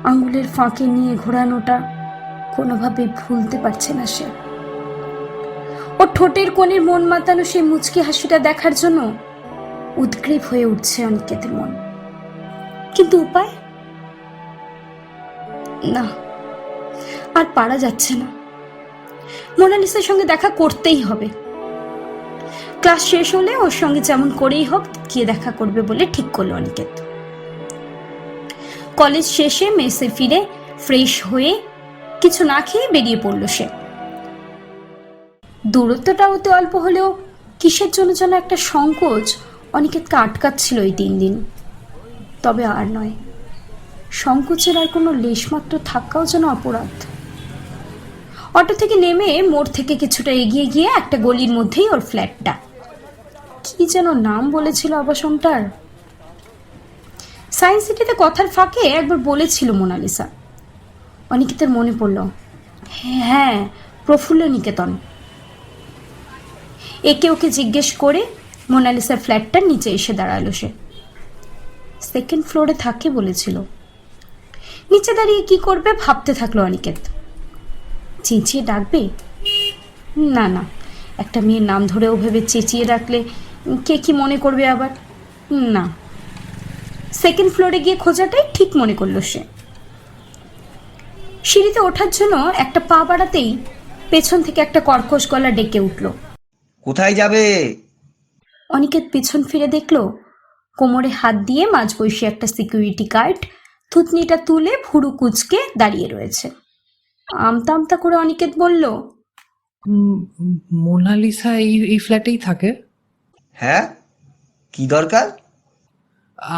আঙুলের ফাঁকে নিয়ে ঘোরানোটা কোনোভাবে ভুলতে পারছে না সে। ওর ঠোঁটের কোণের মন মাতানো সেই মুচকি হাসিটা দেখার জন্য উদ্গ্রীব হয়ে উঠছে অনিকেতের মন। কিন্তু উপায় না, আর পারা যাচ্ছে না। মোনালিসার সঙ্গে দেখা করতেই হবে। ক্লাস শেষ হলে ওর সঙ্গে যেমন করেই হোক গিয়ে দেখা করবে বলে ঠিক করলো অনিকেত। কলেজ শেষে মেসে ফিরে ফ্রেশ হয়ে কিছু না খেয়ে বেরিয়ে পড়ল সে। দূরত্বটা অতি অল্প হলেও কিসের জন্য যেন একটা সংকোচ অনিকেতকে আটকাচ্ছিল এই 3 দিন। তবে আর নয়, সংকোচের আর কোনো লেশমাত্র থাকাও যেন অপরাধ। অটো থেকে নেমে মোড় থেকে কিছুটা এগিয়ে গিয়ে একটা গলির মধ্যেই ওর ফ্ল্যাটটা। কি যেন নাম বলেছিল আবাসনটার? সায়েন্স সিটিতে কথার ফাঁকে একবার বলেছিল মোনালিসা। অনিকেতের মনে পড়ল, হ্যাঁ, প্রফুল্ল নিকেতন। একে ওকে জিজ্ঞেস করে মোনালিসার ফ্ল্যাটটার নিচে এসে দাঁড়ালো সে। 2nd ফ্লোরে থাকে বলেছিল। নিচে দাঁড়িয়ে কি করবে ভাবতে থাকলো অনিকেত। চেঁচিয়ে ডাকবে? না না, একটা মেয়ের নাম ধরেও ভেবে চেঁচিয়ে ডাকলে কে কি মনে করবে আবার? না, 2nd ফ্লোরে গিয়ে খোঁজাটাই ঠিক মনে করলো সে। সিঁড়িতে ওঠার জন্য একটা পা বাড়াতেই পেছন থেকে একটা কর্কশ গলা ডেকে উঠল, কোথায় যাবে? অনিকেত পেছন ফিরে দেখলো কোমরে হাত দিয়ে মাঝবয়সী একটা সিকিউরিটি গার্ড থুতনিটা তুলে ভুরু কুচকে দাঁড়িয়ে রয়েছে। আমতা আমতা করে অনিকেত বলল, মোনালিসা এই ফ্ল্যাটেই থাকে? হ্যাঁ, কি দরকার?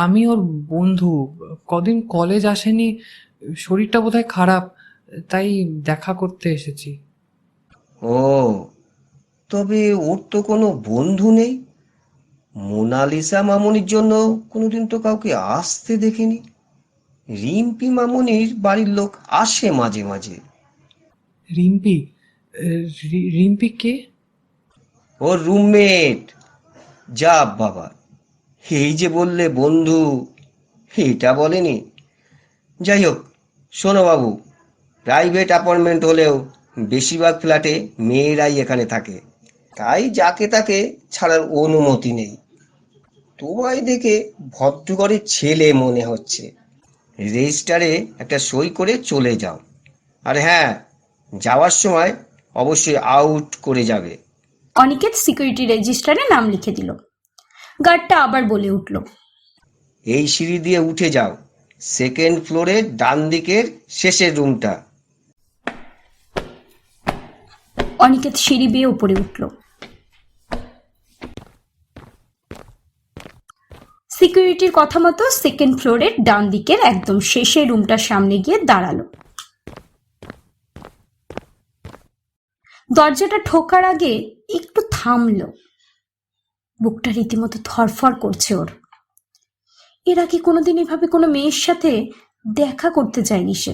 আমি ওর বন্ধু, কদিন কলেজ আসেনি, শরীরটা বোধহয় খারাপ, তাই দেখা করতে এসেছি। ও, তবে ওর তো কোনো বন্ধু নেই। মোনালিসা মামনির জন্য কোনোদিন তো কাউকে আসতে দেখিনি। রিম্পি মামনির বাড়ির লোক আসে মাঝে মাঝে। রিম্পি? রিম্পি কে? ওর রুমমেট। যা বাবা, এই যে বললে বন্ধু, এটা বলেনি। যাই হোক, শোনো বাবু, প্রাইভেট অ্যাপার্টমেন্ট হলেও বেশিরভাগ ফ্ল্যাটে মেয়েরাই এখানে থাকে, তাই যাকে তাকে ছাড়ার অনুমতি নেই। তোমায় দেখে ভদ্রঘরের ছেলে মনে হচ্ছে। রেজিস্টারে একটা সই করে চলে যাও। আর হ্যাঁ, যাওয়ার সময় অবশ্যই আউট করে যাবে। অনিকেত সিকিউরিটি রেজিস্টারে নাম লিখে দিল। গার্ডটা আবার বলে উঠল, এই সিঁড়ি দিয়ে উঠে যাও, 2nd ফ্লোরের ডান দিকের শেষের রুমটা। অনিকেত সিঁড়ি বেয়ে উপরে উঠল। সিকিউরিটির কথা মতো 2nd ফ্লোরের ডান দিকের একদম শেষের রুমটার সামনে গিয়ে দাঁড়ালো। দরজাটা ঠোকার আগে একটু থামলো। বুকটা রীতিমতো ধরফর করছে ওর। এর আগে কোনোদিন এভাবে কোনো মেয়ের সাথে দেখা করতে যায়নি সে,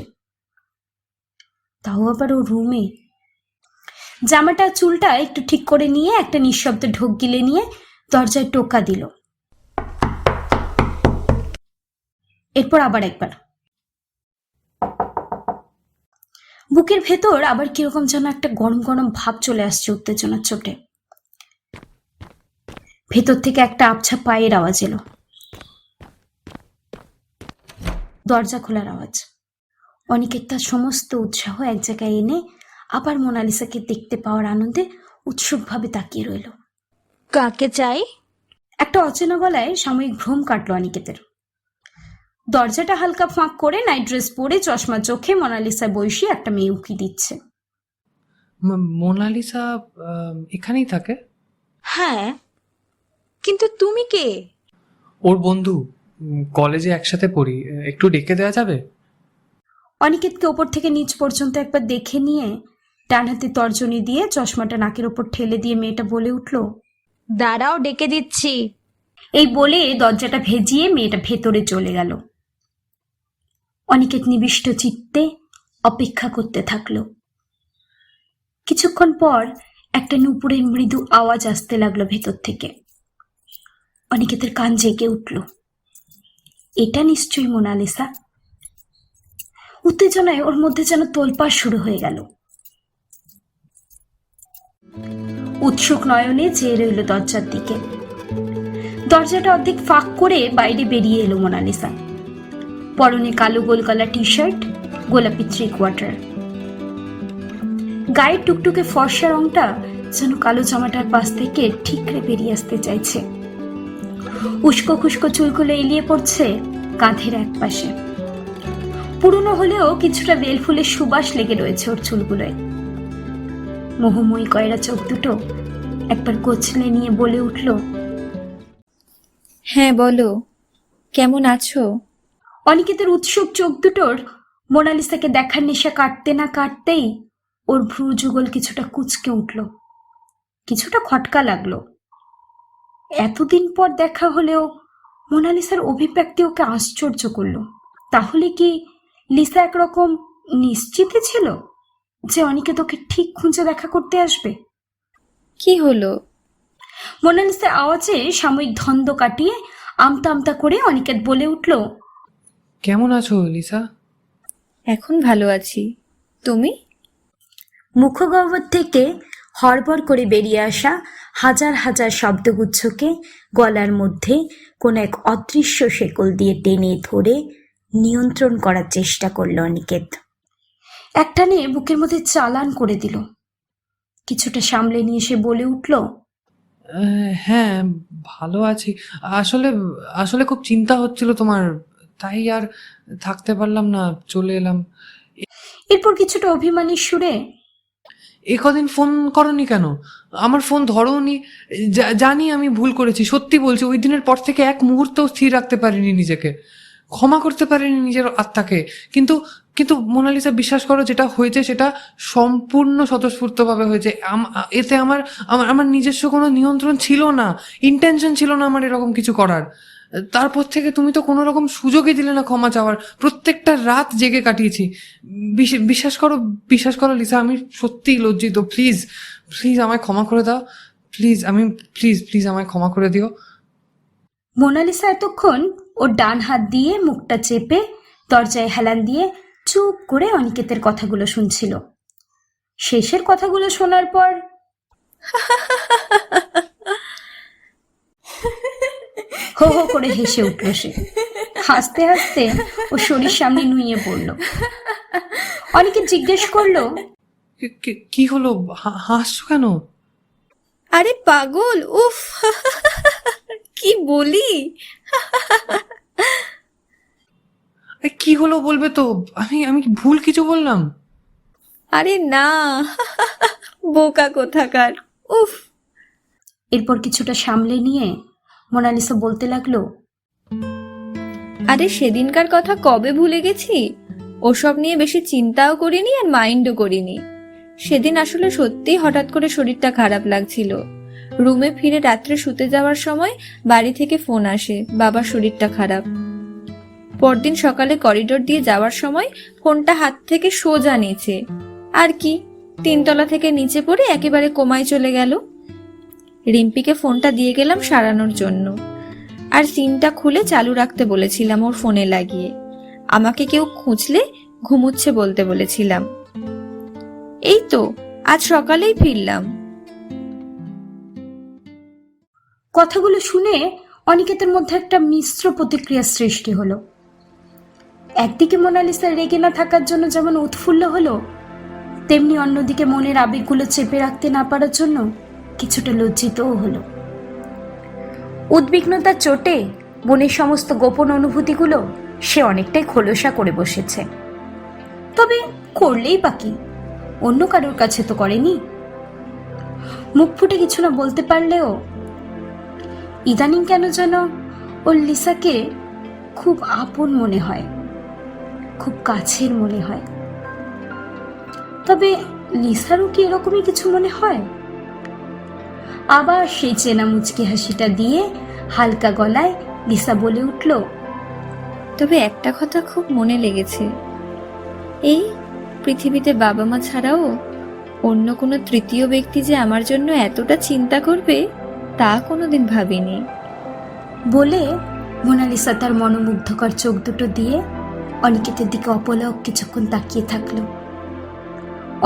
তাও আবার ও রুমে। জামাটা চুলটা একটু ঠিক করে নিয়ে একটা নিঃশব্দে ঢোক গিলে নিয়ে দরজায় টোকা দিল। এরপর আবার একবার। বুকের ভেতর আবার কিরকম যেন একটা গরম গরম ভাব চলে আসছে উত্তেজনার চোটে। ভেতর থেকে একটা আবছা পায়ের আওয়াজ এলো। দরজা খোলার আওয়াজ। অনিকেত তার সমস্ত উৎসাহ এক জায়গায় এনে আবার মোনালিসাকে দেখতে পাওয়ার আনন্দে উৎসুকভাবে তাকিয়ে রইল। কাকে চাই? একটা অচেনা গলায় সাময়িক ভ্রম কাটল অনিকেতের। দরজাটা হালকা ফাঁক করে নাইট ড্রেস পরে চশমা চোখে মোনালিসা বয়সী একটা মেয়ে উকি দিচ্ছে। মোনালিসা এখানেই থাকে? হ্যাঁ, কিন্তু তুমি কে? ওর বন্ধু, কলেজে একসাথে পড়ি, একটু ডেকে দেওয়া যাবে? অনিকেতকে ওপর থেকে নিচ পর্যন্ত একবার দেখে নিয়ে ডান হাতে তর্জনী দিয়ে চশমাটা নাকের ওপর ঠেলে দিয়ে মেয়েটা বলে উঠল, দাঁড়াও, ডেকে দিচ্ছি। এই বলে দরজাটা ভেজিয়ে মেয়েটা ভেতরে চলে গেল। অনিকেত নিবিষ্ট চিত্তে অপেক্ষা করতে থাকলো। কিছুক্ষণ পর একটা নুপুরের মৃদু আওয়াজ আসতে লাগলো ভেতর থেকে। অনিকেতের কান জেগে উঠল। এটা নিশ্চয়ই মোনালিসা। উত্তেজনায় ওর মধ্যে যেন তোলপাড় শুরু হয়ে গেল। উৎসুক নয়নে চেয়ে রইল দরজার দিকে। দরজাটা অর্ধেক ফাঁক করে বাইরে বেরিয়ে এলো মোনালিসা। পরনে কালো গোলগলা টি শার্ট, গোলাপি 3 কোয়ার্টার। গায়ের টুকটুকে ফর্সা রংটা যেন কালো জামাটার পাশ থেকে ঠিকরে বেরিয়ে আসতে চাইছে। উস্কো খুস্কো চুলগুলো এলিয়ে পড়ছে কাঁধের এক পাশে। পুরনো হলেও কিছুটা বেলফুলের সুবাস লেগে রয়েছে ওর চুলগুলোয়। মোহময়ী কয়রা চোখ দুটো একবার কোচলে নিয়ে বলে উঠল, হ্যাঁ বলো, কেমন আছো? অনিকেতের উৎসুক চোখ দুটোর মোনালিসাকে দেখার নেশা কাটতে না কাটতেই ওর ভ্রু যুগল কিছুটা কুঁচকে উঠল। কিছুটা খটকা লাগলো। এতদিন পর দেখা হলেও মোনালিসার অভিব্যক্তি ওকে আশ্চর্য করলো। তাহলে কি লিসা একরকম নিশ্চিতই ছিল যে অনিকেত ওকে ঠিক খুঁজে দেখা করতে আসবে? কি হলো? মোনালিসার আওয়াজে সাময়িক ধন্দ কাটিয়ে আমতা আমতা করে অনিকেত বলে উঠল, কেমন আছো লিসা? এখন ভালো আছি, তুমি? মুখগহ্বর থেকে হড়বড় করে বেরিয়ে আসা হাজার হাজার শব্দগুচ্ছকে গলার মধ্যে কোনো এক অদৃশ্য শেকল দিয়ে টেনে ধরে নিয়ন্ত্রণ করার চেষ্টা করল অনিকেত। একটানে বুকের মধ্যে চালান করে দিল। কিছুটা সামলে নিয়ে সে বলে উঠল, হ্যাঁ, ভালো আছি। আসলে আসলে খুব চিন্তা হচ্ছিল তোমার, তাই আর থাকতে পারলাম না, চলে এলাম। এরপর কিছুটা অভিমানী সুরে, এ কদিন ফোন করনি কেন? আমার ফোন ধরোনি। জানি আমি ভুল করেছি, সত্যি বলছি। ওই দিনের পর থেকে এক মুহূর্তও স্থির রাখতে পারিনি নিজেকে, ক্ষমা করতে পারিনি নিজের আত্মাকে। কিন্তু কিন্তু মোনালিসা, বিশ্বাস করো, যেটা হয়েছে সেটা সম্পূর্ণ স্বতঃস্ফূর্তভাবে হয়েছে। এতে আমার আমার আমার নিজস্ব কোনো নিয়ন্ত্রণ ছিল না, ইন্টেনশন ছিল না আমার এরকম কিছু করার। তারপর থেকে তুমি তো কোনো রকম সুযোগই দিলে না ক্ষমা চাওয়ার। প্রত্যেকটা রাত জেগে কাটিয়েছি। বিশ্বাস করো লিসা, আমি সত্যিই লজ্জিত। প্লিজ প্লিজ আমায় ক্ষমা করে দাও। প্লিজ আমায় ক্ষমা করে দিও। মোনালিসা এতক্ষণ ওর ডান হাত দিয়ে মুখটা চেপে দরজায় হেলান দিয়ে চুপ করে অনিকেতের কথাগুলো শুনছিল। শেষের কথাগুলো শোনার পর হো হো করে হেসে উঠল সে। হাসতে হাসতে ও শরীর সামনে নুয়ে পড়ল। অনিকেত জিজ্ঞেস করলো, কি হলো? হাসছো কেন? আরে পাগল, উফ কি বলি। কি হলো বলবে তো? আমি ভুল কিছু বললাম? আরে না, বোকা কোথাকার, উফ। এরপর কিছুটা সামলে নিয়ে মোনালিসা বলতে লাগলো, আরে সেদিনকার কথা কবে ভুলে গেছি। ওসব নিয়ে বেশি চিন্তাও করিনি আর মাইন্ডও করিনি। সেদিন আসলে সত্যিই হঠাৎ করে শরীরটা খারাপ লাগছিল। রুমে ফিরে রাত্রে শুতে যাওয়ার সময় বাড়ি থেকে ফোন আসে, বাবার শরীরটা খারাপ। পরদিন সকালে করিডোর দিয়ে যাওয়ার সময় ফোনটা হাত থেকে সোজা নিচে, আর কি 3 তলা থেকে নিচে পড়ে একেবারে কোমায় চলে গেল। রিম্পিকে ফোনটা দিয়ে গেলাম সারানোর জন্য, আর সিমটা খুলে চালু রাখতে বলেছিলাম ওর ফোনে লাগিয়ে। আমাকে কেউ খুঁজলে ঘুমুচ্ছে বলতে বলেছিলাম। এই তো আজ সকালেই ফিরলাম। কথাগুলো শুনে অনিকেতের মধ্যে একটা মিশ্র প্রতিক্রিয়া সৃষ্টি হলো। একদিকে মোনালিসা রেগে না থাকার জন্য যেমন উৎফুল্ল হলো, তেমনি অন্যদিকে মনের আবেগগুলো চেপে রাখতে না পারার জন্য কিছুটা লজ্জিতও হলো। উদ্বিগ্নতার চোটে মনের সমস্ত গোপন অনুভূতিগুলো সে অনেকটাই খোলসা করে বসেছে। তবে করলেই বাকি, অন্য কারোর কাছে তো করেনি। মুখ ফুটে কিছু না বলতে পারলেও ইদানিং কেন যেন ওর লিসাকে খুব আপন মনে হয়, খুব কাছের মনে হয়। তবে লিসারও কি এরকমই কিছু মনে হয়? আবার সেই চেনা মুচকি হাসিটা দিয়ে হালকা গলায় লিসা বলে উঠল, তবে একটা কথা খুব মনে লেগেছে, এই পৃথিবীতে বাবা মা ছাড়াও অন্য কোনো তৃতীয় ব্যক্তি যে আমার জন্য এতটা চিন্তা করবে তা কোনোদিন ভাবিনি। বলে মোনালিসা তার মনোমুগ্ধকর চোখ দুটো দিয়ে অনিকেতের দিকে অপলক কিছুক্ষণ তাকিয়ে থাকলো।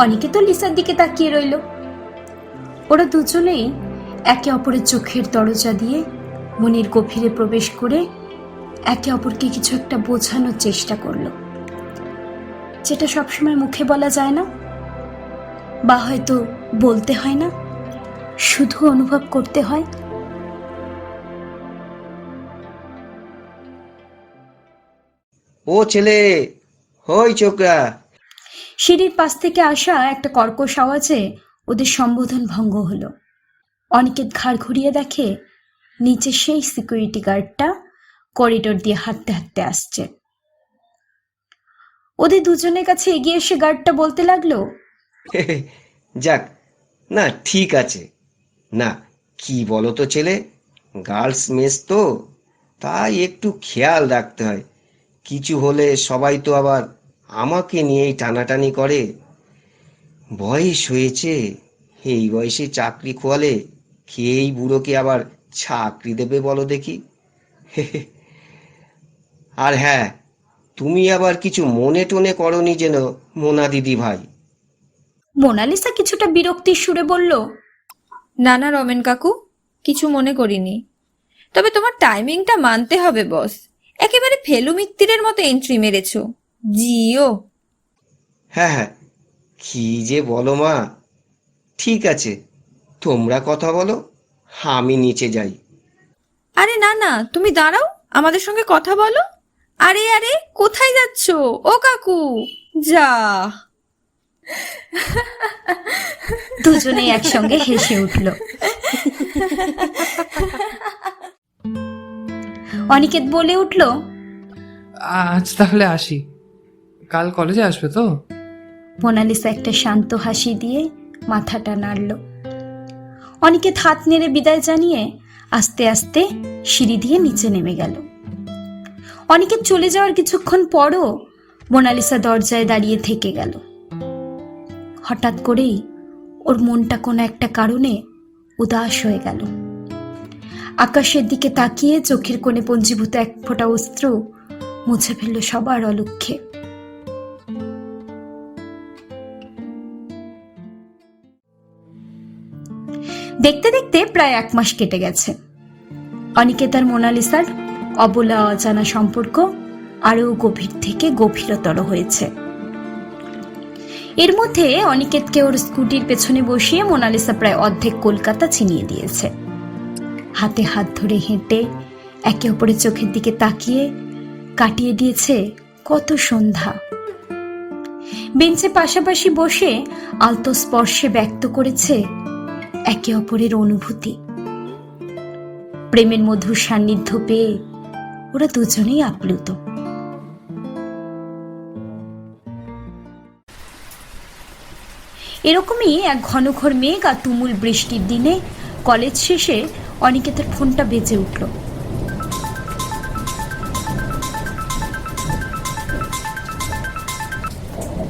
অনিকেত লিসার দিকে তাকিয়ে রইল। ওরা দুজনেই একে অপরের চোখের দরজা দিয়ে মনের গভীরে প্রবেশ করে একে অপরকে কিছু একটা বোঝানোর চেষ্টা করলো, যেটা সবসময় মুখে বলা যায় না, বা হয়তো বলতে হয় না, শুধু অনুভব করতে হয়। ও ছেলে, হই ছোকরা। সিঁড়ির পাশ থেকে আসা একটা কর্কশ আওয়াজে ওদের সম্বোধন ভঙ্গ হলো। অনিকেত ঘাড় ঘুরিয়ে দেখে নিচে সেই সিকিউরিটি গার্ডটা করিডোর দিয়ে হাঁটতে হাঁটতে আসছে। ওদের দুজনের কাছে এগিয়ে এসে গার্ডটা বলতে লাগলো, যাক, না ঠিক আছে। না, কি বলো তো ছেলে, গার্লস মেস তো, তাই একটু খেয়াল রাখতে হয়। কিছু হলে সবাই তো আবার আমাকে নিয়েই টানাটানি করে। বয়স হয়েছে, এই বয়সে চাকরি খোয়ালে খেয়েই বুড়োকে আবার চাকরি দেবে বলো দেখি? আর হ্যাঁ, তুমি আবার কিছু মনে টনে করনি যেন, মোনা দিদি ভাই। মোনালিসা কিছুটা বিরক্তির সুরে বলল, না না রমেন কাকু, কিছু মনে করিনি। তবে তোমার টাইমিংটা মানতে হবে বস, একেবারে ফেলু মিত্তিরের মতো এন্ট্রি মেরেছো। জিও। হ্যাঁ হ্যাঁ, কি যে বলো মা। ঠিক আছে, তোমরা কথা বলো, আমি নিচে যাই। আরে না না, তুমি দাঁড়াও, আমাদের সঙ্গে কথা বলো। আরে আরে, কোথায় যাচ্ছো ও কাকু? যা। দুজনেই একসঙ্গে হেসে উঠল। অনিকেত বলে উঠল, আজ তাহলে আসি, কাল কলেজে আসবে তো? মোনালিসা একটা শান্ত হাসি দিয়ে মাথাটা নাড়ল। অনিকেত হাত নেড়ে বিদায় জানিয়ে আস্তে আস্তে সিঁড়ি দিয়ে নিচে নেমে গেল। অনিকেত চলে যাওয়ার কিছুক্ষণ পরও মোনালিসা দরজায় দাঁড়িয়ে থেকে গেল। হঠাৎ করেই ওর মনটা কোনো একটা কারণে উদাস হয়ে গেল। আকাশের দিকে তাকিয়ে চোখের কোণে পঞ্জীভূত এক ফোঁটা অশ্রু মুছে ফেলল সবার অলক্ষ্যে। দেখতে দেখতে প্রায় 1 মাস কেটে গেছে। অনিকেত আর মোনালিসার অবলা অজানা সম্পর্ক আরো গভীর থেকে গভীরতর হয়েছে। এর মধ্যে অনিকেতকে ওর স্কুটির পেছনে বসিয়ে মোনালিসা প্রায় অর্ধেক কলকাতা চিনিয়ে দিয়েছে। হাতে হাত ধরে হেঁটে একে অপরের চোখের দিকে তাকিয়ে কাটিয়ে দিয়েছে কত সন্ধ্যা। বেঞ্চে পাশাপাশি বসে আলতো স্পর্শে ব্যক্ত করেছে একে অপরের অনুভূতি। প্রেমের মধুর সান্নিধ্য পেয়ে ওরা দুজনেই আপ্লুত। এরকমই এক ঘনঘোর মেঘ আর তুমুল বৃষ্টির দিনে কলেজ শেষে অনিকেতের ফোনটা বেজে উঠল।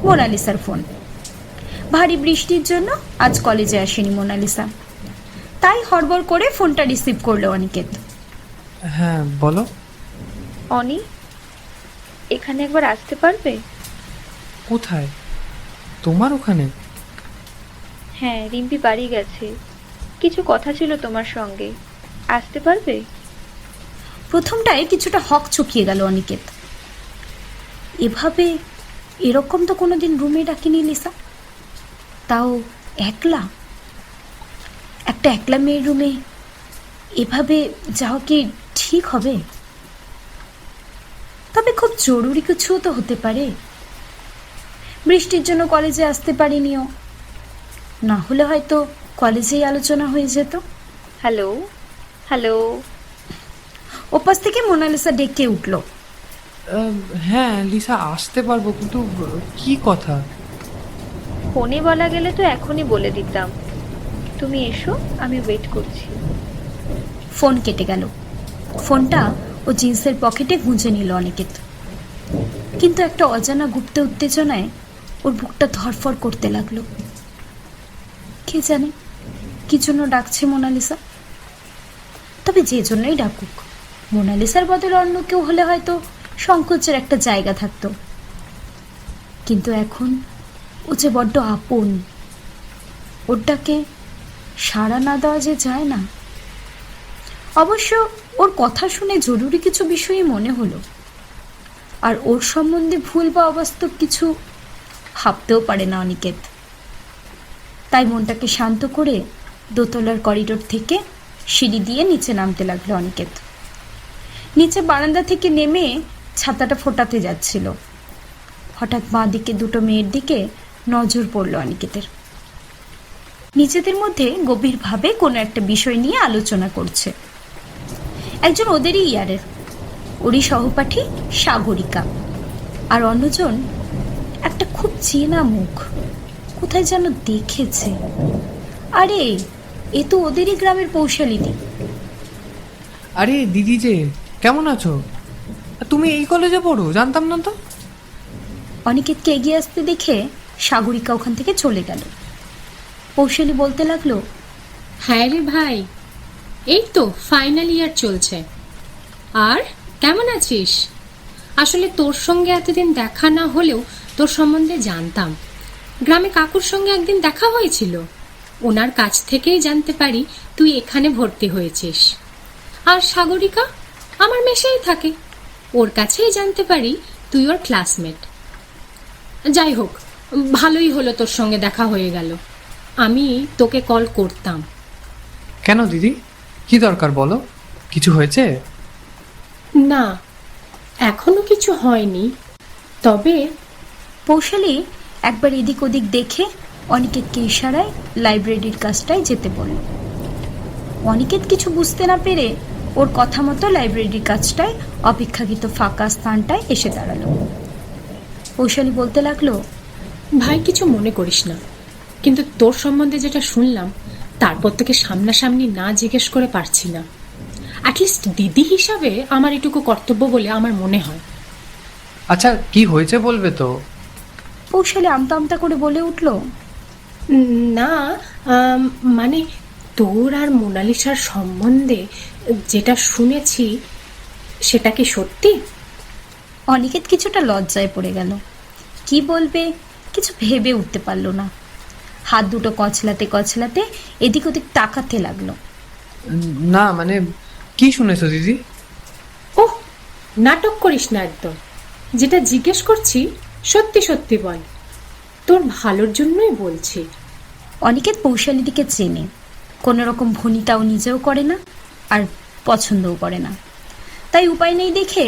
মোনালিসার ফোন। ভারী বৃষ্টির জন্য আজ কলেজে আসেনি মোনালিসা, তাই হড়বড় করে ফোনটা রিসিভ করলো অনিকেত। হ্যাঁ বলো। অনি, এখানে একবার আসতে পারবে? কোথায়? তোমার ওখানে? হ্যাঁ, রিম্পি বাড়ি গেছে, কিছু কথা ছিল তোমার সঙ্গে, আসতে পারবে? প্রথমটায় কিছুটা হক চুকিয়ে গেল অনিকেত। এভাবে এরকম তো কোনোদিন রুমে ডাকিনি লিসা, তাও একলা। একটা একলা মেয়ের রুমে এভাবে যাওয়া কি ঠিক হবে? তবে খুব জরুরি কিছুও তো হতে পারে। বৃষ্টির জন্য কলেজে আসতে পারিনিও, না হলে হয়তো কলেজেই আলোচনা হয়ে যেত। Hello hello. ওপাশ থেকে মোনালিসা ডেকে উঠল। হ্যাঁ লিসা, আসতে পারবো, কিন্তু কি কথা? ফোনে বলা গেলে তো এখনই বলে দিতাম। তুমি এসো, আমি ওয়েট করছি। ফোন কেটে গেল। ফোনটা ও জিন্সের পকেটে গুঁজে নিল অনিকেত। কিন্তু একটা অজানা গুপ্ত উত্তেজনায় ওর বুকটা ধরফর করতে লাগলো। কে জানে কি জন্য ডাকছে মোনালিসা। তবে যে জন্যই ডাকুক, মোনালিসার বদলে অন্য কেউ হলে হয়তো সংকোচের একটা জায়গা থাকতো, কিন্তু এখন ও যে বড্ড আপন। ওরটাকে সাড়া না দেওয়া যে যায় না। অবশ্য ওর কথা শুনে জরুরি কিছু বিষয়ই মনে হলো, আর ওর সম্বন্ধে ভুল বা অবাস্তব কিছু ভাবতেও পারে না অনিকেত। তাই মনটাকে শান্ত করে দোতলার করিডোর থেকে সিঁড়ি দিয়ে নিচে নামতে লাগলো অনিকেত। নিচে বারান্দা থেকে নেমে ছাতাটা ফোটাতে যাচ্ছিল, হঠাৎ বাঁ দিকে দুটো মেয়ের দিকে নজর পড়ল অনিকেতের। নিজেদের মধ্যে গভীরভাবে কোনো একটা বিষয় নিয়ে আলোচনা করছে। একজন ওদেরই ইয়ারের, ওরই সহপাঠী সাগরিকা, আর অন্যজন একটা খুব চেনা মুখ, কোথায় যেন দেখেছে। আরে এ তো ওদেরই গ্রামের পৌশালিনী। আরে দিদি যে, কেমন আছো? তুমি এই কলেজে পড়ো? জানতাম না তো। অনিকেতকে এগিয়ে আসতে দেখে সাগরিকা ওখান থেকে চলে গেল। পৌশালী বলতে লাগলো, হ্যাঁ রে ভাই, এই তো ফাইনাল ইয়ার চলছে। আর কেমন আছিস? আসলে তোর সঙ্গে এতদিন দেখা না হলেও তোর সম্বন্ধে জানতাম। গ্রামে কাকুর সঙ্গে একদিন দেখা হয়েছিল, ওনার কাছ থেকেই জানতে পারি তুই এখানে ভর্তি হয়েছিস। আর সাগরিকা আমার মেশেই থাকে, ওর কাছেই জানতে পারি তুই ওর ক্লাসমেট। যাই হোক, ভালোই হলো তোর সঙ্গে দেখা হয়ে গেল। আমি তোকে কল করতাম। কেন দিদি, কি দরকার বলো? কিছু হয়েছে? না, এখনো কিছু হয়নি, তবে পৌশালী একবার এদিক ওদিক দেখে অনিকেতকে ইশারায় লাইব্রেরির কাজটায় যেতে বলল। অনিকেত কিছু বুঝতে না পেরে ওর কথা মতো লাইব্রেরির কাজটায় অপেক্ষাকৃত ফাঁকা স্থানটায় এসে দাঁড়ালো। পৌশালী বলতে লাগলো, ভাই কিছু মনে করিস না, কিন্তু তোর সম্বন্ধে যেটা শুনলাম তারপর থেকে সামনাসামনি না জিজ্ঞেস করে পারছি না। অ্যাটলিস্ট দিদি হিসাবে আমার এটুকু কর্তব্য বলে আমার মনে হয়। আচ্ছা, কি হয়েছে বলবে তো? পৌশালী আমতা আমতা করে বলে উঠল, না, মানে তোর আর মোনালিসার সম্বন্ধে যেটা শুনেছি সেটা কি সত্যি? অনিকেত কিছুটা লজ্জায় পড়ে গেল। কি বলবে কিছু ভেবে উঠতে পারল না। হাত দুটো কচলাতে কচলাতে এদিক ওদিক তাকাতে লাগলো। না মানে, কি শুনেছো দিদি? ওহ, নাটক করিস না একদম। যেটা জিজ্ঞেস করছি সত্যি সত্যি বল, তোর ভালোর জন্যই বলছি। অনিকেত পৌশালীর দিকে চেনে, কোনো রকম ভনিতাও নিজেও করে না আর পছন্দও করে না, তাই উপায় নেই দেখে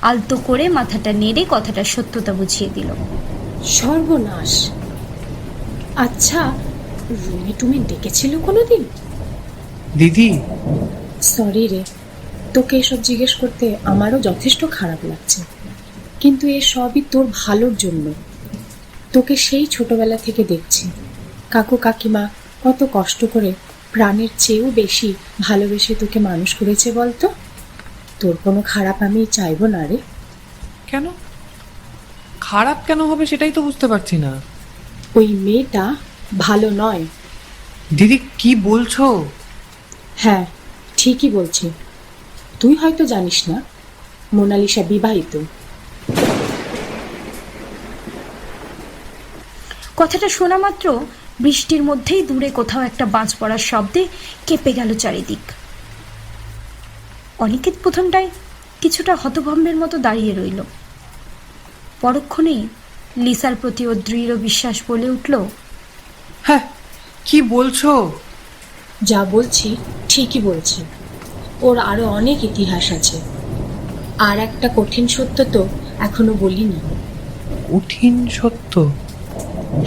আলতো করে মাথাটা নেড়ে কথাটা সত্যতা বুঝিয়ে দিল। সর্বনাশ! আচ্ছা, রুমে টুমে ডেকেছিল কোনোদিন? দিদি, সরি রে, তোকে এসব জিজ্ঞেস করতে আমারও যথেষ্ট খারাপ লাগছে, কিন্তু এ সবই তোর ভালোর জন্য। তোকে সেই ছোটবেলা থেকে দেখছি, কাকু কাকিমা কত কষ্ট করে প্রাণের চেয়েও বেশি ভালোবেসে তোকে মানুষ করেছে বলতো। তোর কোনো খারাপ আমি চাইবো না রে। কেন খারাপ কেন হবে সেটাই তো বুঝতে পারছি না। ওই মেয়েটা ভালো নয়। দিদি কি বলছো? হ্যাঁ, ঠিকই বলছি। তুই হয়তো জানিস না, মোনালিসা বিবাহিত। কথাটা শোনা মাত্র বৃষ্টির মধ্যেই দূরে কোথাও একটা বাজ পড়ার শব্দে কেঁপে গেল চারিদিক। অনিকেত প্রথমটায় কিছুটা হতভম্বের মতো দাঁড়িয়ে রইল, পরক্ষণেই লিসার প্রতি ওর দৃঢ় বিশ্বাস বলে উঠল, হ্যাঁ, কি বলছো? যা বলছি ঠিকই বলছি। ওর আরো অনেক ইতিহাস আছে। আর একটা কঠিন সত্য তো এখনো বলিনি। কঠিন সত্য?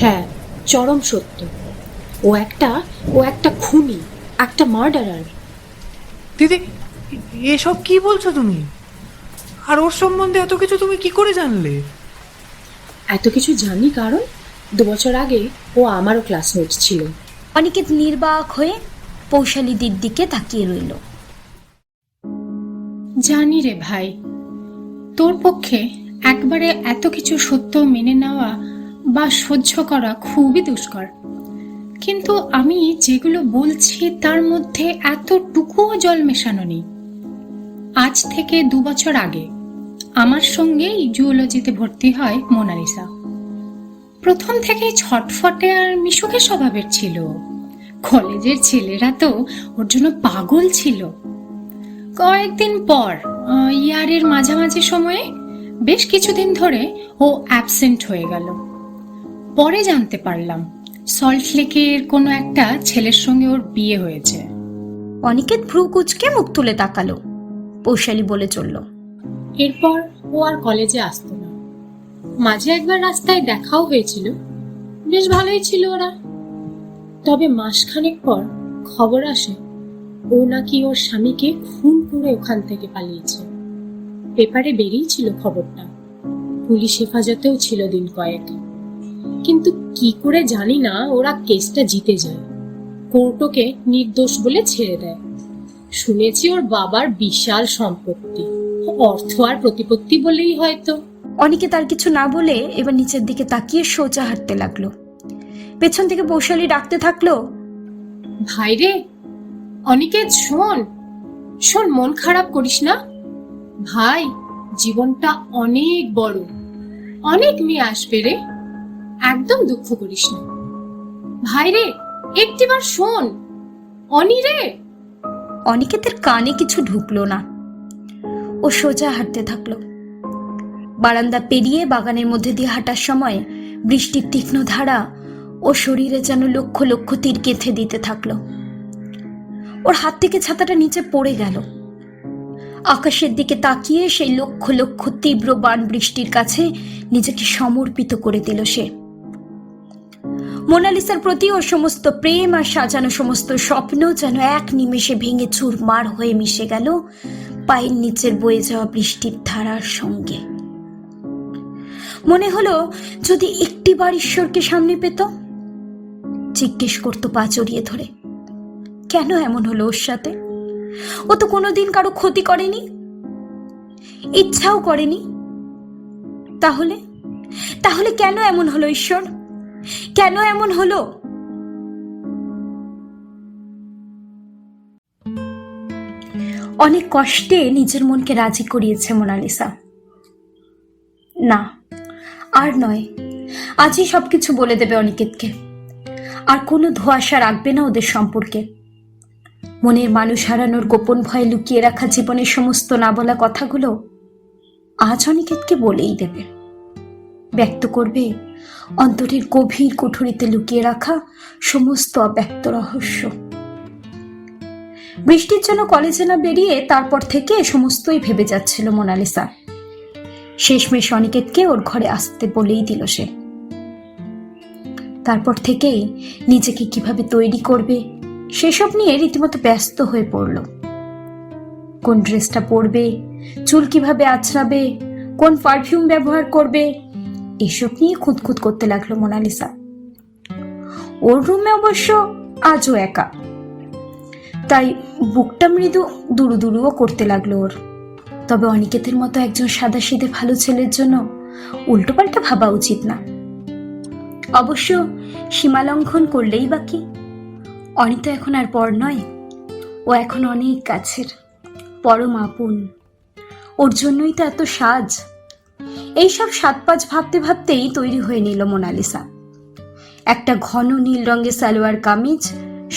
হ্যাঁ, চরম সত্য। ও একটা খুনি, একটা মার্ডারার। দিদি, এসব কি বলছো তুমি? আর ওর সম্বন্ধে এত কিছু তুমি কি করে জানলে? এত কিছু জানি কারণ 2 বছর আগে ও আমারও ক্লাসমেট ছিল। অনিকেত নির্বাক হয়ে পৌশালীদির দিকে তাকিয়ে রইল। জানি রে ভাই, তোর পক্ষে একবারে এত কিছু সত্য মেনে নেওয়া বা সহ্য করা খুবই দুষ্কর। কিন্তু আমি যেগুলো বলছি তার মধ্যে এতটুকুও জল মেশানো নেই। আজ থেকে 2 বছর আগে আমার সঙ্গে জুওলজিতে ভর্তি হয় মোনালিসা। প্রথম থেকেই ছটফটে আর মিশুকে স্বভাবের ছিল। কলেজের ছেলেরা তো ওর জন্য পাগল ছিল। কয়েকদিন পর ইয়ারের মাঝামাঝি সময়ে বেশ কিছুদিন ধরে ও অ্যাবসেন্ট হয়ে গেল। পরে জানতে পারলাম সল্টলেকের কোনো একটা ছেলের সঙ্গে ওর বিয়ে হয়েছে। অনিকেত ভ্রু কুঁচকে মুখ তুলে তাকালো। পৌশালী বলে চলল, এরপর ও আর কলেজে আসতো না। মাঝে একবার রাস্তায় দেখাও হয়েছিল, বেশ ভালোই ছিল ওরা। তবে মাসখানেক পর খবর আসে ও নাকি ওর স্বামীকে খুন করে ওখান থেকে পালিয়েছে। পেপারে বেরিয়েছিল খবরটা, পুলিশ হেফাজতেও ছিল দিন কয়েক। কিন্তু কি করে জানি না ওরা কেসটা জিতে যায়, কোর্ট ওকে নির্দোষ বলে ছেড়ে দেয়। শুনেছি ওর বাবার বিশাল সম্পত্তি, অর্থ আর প্রতিপত্তি বলেই হয়তো। অনিকেত আর কিছু না বলে এবার নিচের দিকে তাকিয়ে সোজা হাঁটতে লাগলো। পেছন থেকে পৌশালী ডাকতে থাকলো, ভাই রে অনিকেত, শোন শোন, মন খারাপ করিস না ভাই। জীবনটা অনেক বড়, অনেক মেয়ে আসবে রে, একদম দুঃখ করিস না ভাই রে। একটিবার শোন অনি রে। অনিকেতের কানে কিছু ঢুকলো না। ও সোজা হাঁটতে থাকলো। বারান্দা পেরিয়ে বাগানের মধ্যে দিয়ে হাঁটার সময় বৃষ্টির তীক্ষ্ণ ধারা ও শরীরে যেন লক্ষ লক্ষ তীর গেঁথে দিতে থাকলো। ওর হাত থেকে ছাতাটা নিচে পড়ে গেল। আকাশের দিকে তাকিয়ে সেই লক্ষ লক্ষ তীব্র বাণ বৃষ্টির কাছে নিজেকে সমর্পিত করে দিল সে। মোনালিসার প্রতি ওর সমস্ত প্রেম আর সাজানো সমস্ত স্বপ্ন যেন এক নিমেষে ভেঙে চুরমার হয়ে মিশে গেল পায়ের নিচের বয়ে যাওয়া বৃষ্টির ধারার সঙ্গে। মনে হলো যদি একটিবার ঈশ্বরকে সামনে পেত, জিজ্ঞেস করতো পা জড়িয়ে ধরে, কেন এমন হলো ওর সাথে? ও তো কোনোদিন কারো ক্ষতি করেনি, ইচ্ছাও করেনি। তাহলে তাহলে কেন এমন হলো ঈশ্বর? কেন এমন হলো? অনেক কষ্টে নিজের মনকে রাজি করিয়েছে মোনালিসা। না, আর নয়, আজই সবকিছু বলে দেবে অনিকেতকে। আর কোনো ধোঁয়াশা রাখবে না ওদের সম্পর্কে। মনের মানুষ হারানোর গোপন ভয়ে লুকিয়ে রাখা জীবনের সমস্ত না বলা কথাগুলো আজ অনিকেতকে বলেই দেবে। ব্যক্ত করবে অন্তরের গভীর কুঠুরিতে লুকিয়ে রাখা সমস্ত অব্যক্ত রহস্য। বৃষ্টির জন্য কলেজে না বেরিয়ে তারপর থেকে সমস্তই ভেবে যাচ্ছিল মোনালিসা। শেষমেশ অনিকেতকে ওর ঘরে আসতে বলেই দিল সে। তারপর থেকেই নিজেকে কিভাবে তৈরি করবে সেসব নিয়ে রীতিমতো ব্যস্ত হয়ে পড়ল। কোন ড্রেসটা পরবে, চুল কিভাবে আঁচড়াবে, কোন পারফিউম ব্যবহার করবে, এসব নিয়ে খুঁতখুত করতে লাগলো মোনালিসা। ওর রুমে অবশ্য আজও একা, তাই বুকটা মৃদু দুরু দুরুও করতে লাগলো ওর। তবে অনিকেতের মতো একজন সাদাসিধে ভালো ছেলের জন্য উল্টোপাল্টা ভাবা উচিত না। অবশ্য সীমা লঙ্ঘন করলেই বাকি। অনিতা এখন আর পর নয়, ও এখন অনেক কাছের, পরম আপন। ওর জন্যই তো এত সাজ। এইসব সাজপাজ ভাবতে ভাবতেই তৈরি হয়ে নিল মোনালিসা। একটা ঘন নীল রঙের সালোয়ার কামিজ,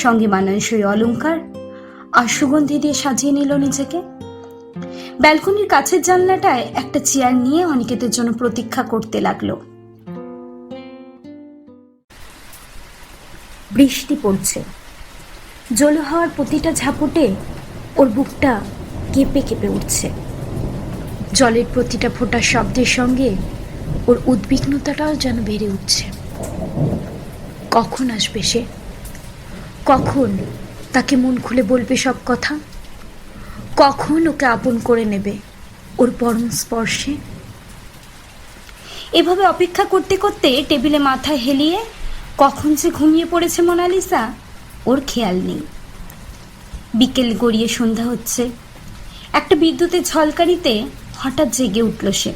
সঙ্গে মানানসই অলংকার আর সুগন্ধি দিয়ে সাজিয়ে নিল নিজেকে। ব্যালকনির কাছের জানলাটায় একটা চেয়ার নিয়ে অনিকেতের জন্য প্রতীক্ষা করতে লাগলো। বৃষ্টি পড়ছে, জল হাওয়ার প্রতিটা ঝাপটে ওর বুকটা কেঁপে কেঁপে উঠছে। জলের প্রতিটা ফোঁটা শব্দের সঙ্গে ওর উদ্বিগ্নতাটাও যেন বেড়ে উঠছে। কখন আসবে সে? কখন তাকে মন খুলে বলবে সব কথা? কখন ওকে আপন করে নেবে ওর পরম স্পর্শে? এভাবে অপেক্ষা করতে করতে টেবিলে মাথা হেলিয়ে কখন যে ঘুমিয়ে পড়েছে মোনালিসা ওর খেয়াল নেই। বিকেল গড়িয়ে সন্ধ্যা হচ্ছে। একটা বিদ্যুতের ঝলকারিতে হঠাৎ জেগে উঠল সে।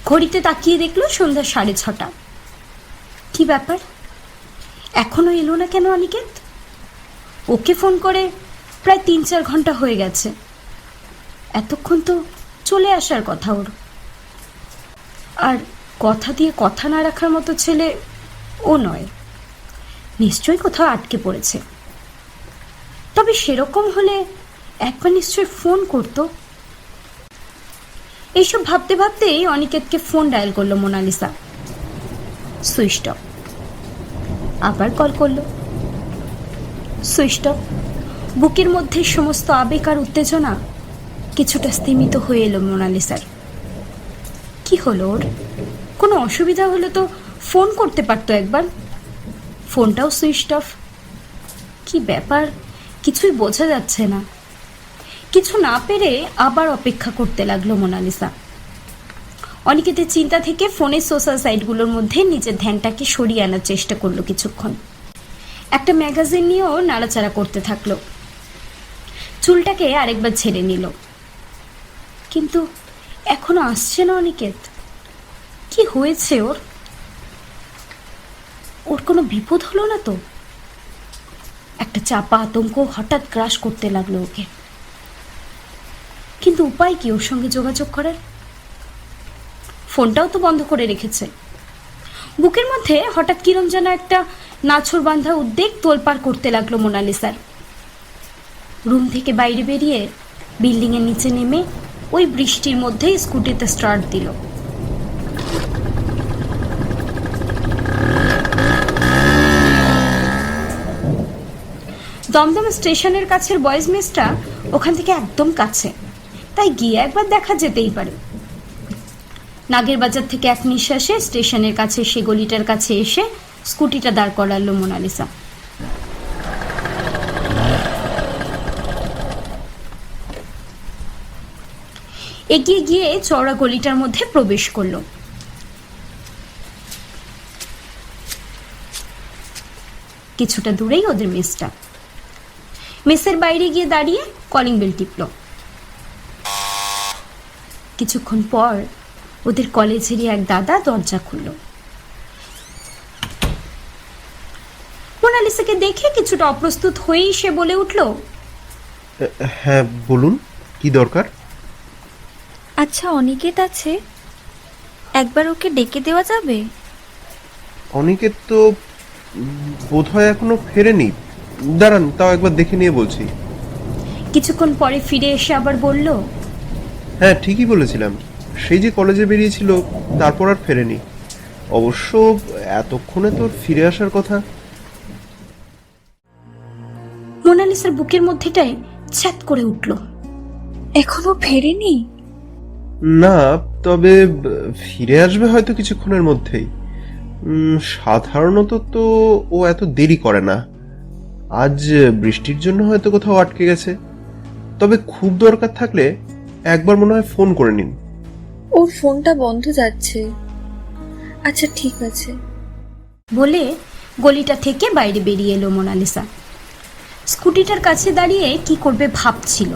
ঘড়িতে তাকিয়ে দেখলো সন্ধ্যা 6:30। কি ব্যাপার, এখনো এলো না কেন অনিকেত? ওকে ফোন করে প্রায় 3-4 ঘন্টা হয়ে গেছে। এতক্ষণ তো চলে আসার কথা ওর। আর কথা দিয়ে কথা না রাখার মতো ছেলে ও নয়। নিশ্চয়ই কোথাও আটকে পড়েছে। তবে সেরকম হলে একবার নিশ্চয়ই ফোন করতো। এইসব ভাবতে ভাবতেই অনিকেতকে ফোন ডায়াল করলো মোনালিসা। Switch off. আবার কল করলো, সুইচ অফ। বুকের মধ্যে সমস্ত আবেগ আর উত্তেজনা কিছুটা স্তিমিত হয়ে এলো মোনালিসার। কি হলো ওর? কোনো অসুবিধা হলে তো ফোন করতে পারতো একবার। ফোনটাও সুইচ অফ। কি ব্যাপার, কিছুই বোঝা যাচ্ছে না। কিছু না পেরে আবার অপেক্ষা করতে লাগলো মোনালিসা। অনিকেতের চিন্তা থেকে ফোনের সোশ্যাল সাইটগুলোর মধ্যে নিজের ধ্যানটাকে সরিয়ে আনার চেষ্টা করলো কিছুক্ষণ। একটা ম্যাগাজিন নিয়েও নাড়াচাড়া করতে থাকলো। চুলটাকে আরেকবার ছেড়ে নিল। কিন্তু এখনো আসছে না অনিকেত। কি হয়েছে ওর? ওর কোনো বিপদ হলো না তো? একটা চাপা আতঙ্ক হঠাৎ গ্রাস করতে লাগলো ওকে। কিন্তু উপায় কি ওর সঙ্গে যোগাযোগ করার? ফোনটাও তো বন্ধ করে রেখেছে। বুকের মধ্যে হঠাৎ কিরম যেন একটা নাছোড় বাঁধা উদ্বেগ তোলপাড় করতে লাগলো মোনালিসার। রুম থেকে বাইরে বেরিয়ে বিল্ডিংয়ের নিচে নেমে ওই বৃষ্টির মধ্যেই স্কুটিতে স্টার্ট দিল। দমদম স্টেশনের কাছের বয়েজ মেসটা ওখান থেকে একদম কাছে, তাই গিয়ে একবার দেখা যেতেই পারে। নাগের বাজার থেকে এক নিঃশ্বাসে স্টেশনের কাছে সে গলিটার কাছে এসে স্কুটিটা দাঁড় করালো মোনালিসা। এগিয়ে গিয়ে চওড়া গলিটার মধ্যে প্রবেশ করলো। কিছুটা দূরেই ওদের মেসটা। মেসের বাইরে গিয়ে দাঁড়িয়ে কলিং বেল টিপল। কিছুক্ষণ পর ওদের কলেজেরই এক দাদা দরজা খুলল। মোনালিসাকে দেখে কিছুটা অপ্রস্তুত হয়েই সে বলে উঠল, হ্যাঁ বলুন, কি দরকার? আচ্ছা, অনিকেত আছে? একবার ওকে ডেকে দেওয়া যাবে? অনিকেত তো বোধহয় এখনো ফেরেনি। দাঁড়ান, তাও একবার দেখে নিয়ে বলছি। কিছুক্ষণ পরে ফিরে এসে আবার বলল, হ্যাঁ ঠিকই বলেছিলাম, সেই যে কলেজে বেরিয়েছিল তারপর আর ফেরেনি। অবশ্য এতক্ষণে তোর ফিরে আসার কথা। মোনালিসার বুকের মধ্যেটায় ছ্যাত করে উঠল। এখনো ফেরেনি? না, তবে ফিরে আসবে হয়তো কিছুক্ষণের মধ্যেই। সাধারণত তো ও এত দেরি করে না। আজ বৃষ্টির জন্য হয়তো কোথাও আটকে গেছে। তবে খুব দরকার থাকলে একবার মনে হয় ফোন করে নিন। ওর ফোনটা বন্ধ যাচ্ছে। আচ্ছা ঠিক আছে। বলে গলিটা থেকে বাইরে বেরিয়ে এলো মোনালিসা। স্কুটিটার কাছে দাঁড়িয়ে কি করবে ভাবছিল।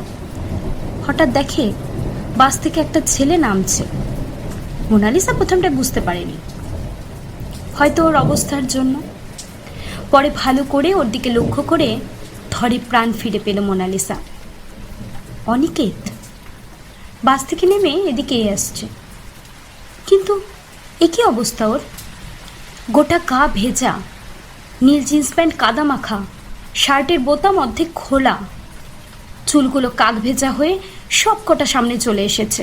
হঠাৎ দেখে বাস থেকে একটা ছেলে নামছে। মোনালিসা প্রথমটা বুঝতে পারেনি, হয়তো ওর অবস্থার জন্য। পরে ভালো করে ওর দিকে লক্ষ্য করে ধরে প্রাণ ফিরে পেল মোনালিসা। অনিকেত বাস থেকে নেমে এদিকে আসছে। কিন্তু এ কি অবস্থা ওর? গোটা গা ভেজা, নীল জিন্স প্যান্ট কাদা মাখা, শার্টের বোতাম অর্ধেক খোলা। চুলগুলো কাক ভেজা হয়ে সব কটা সামনে চলে এসেছে।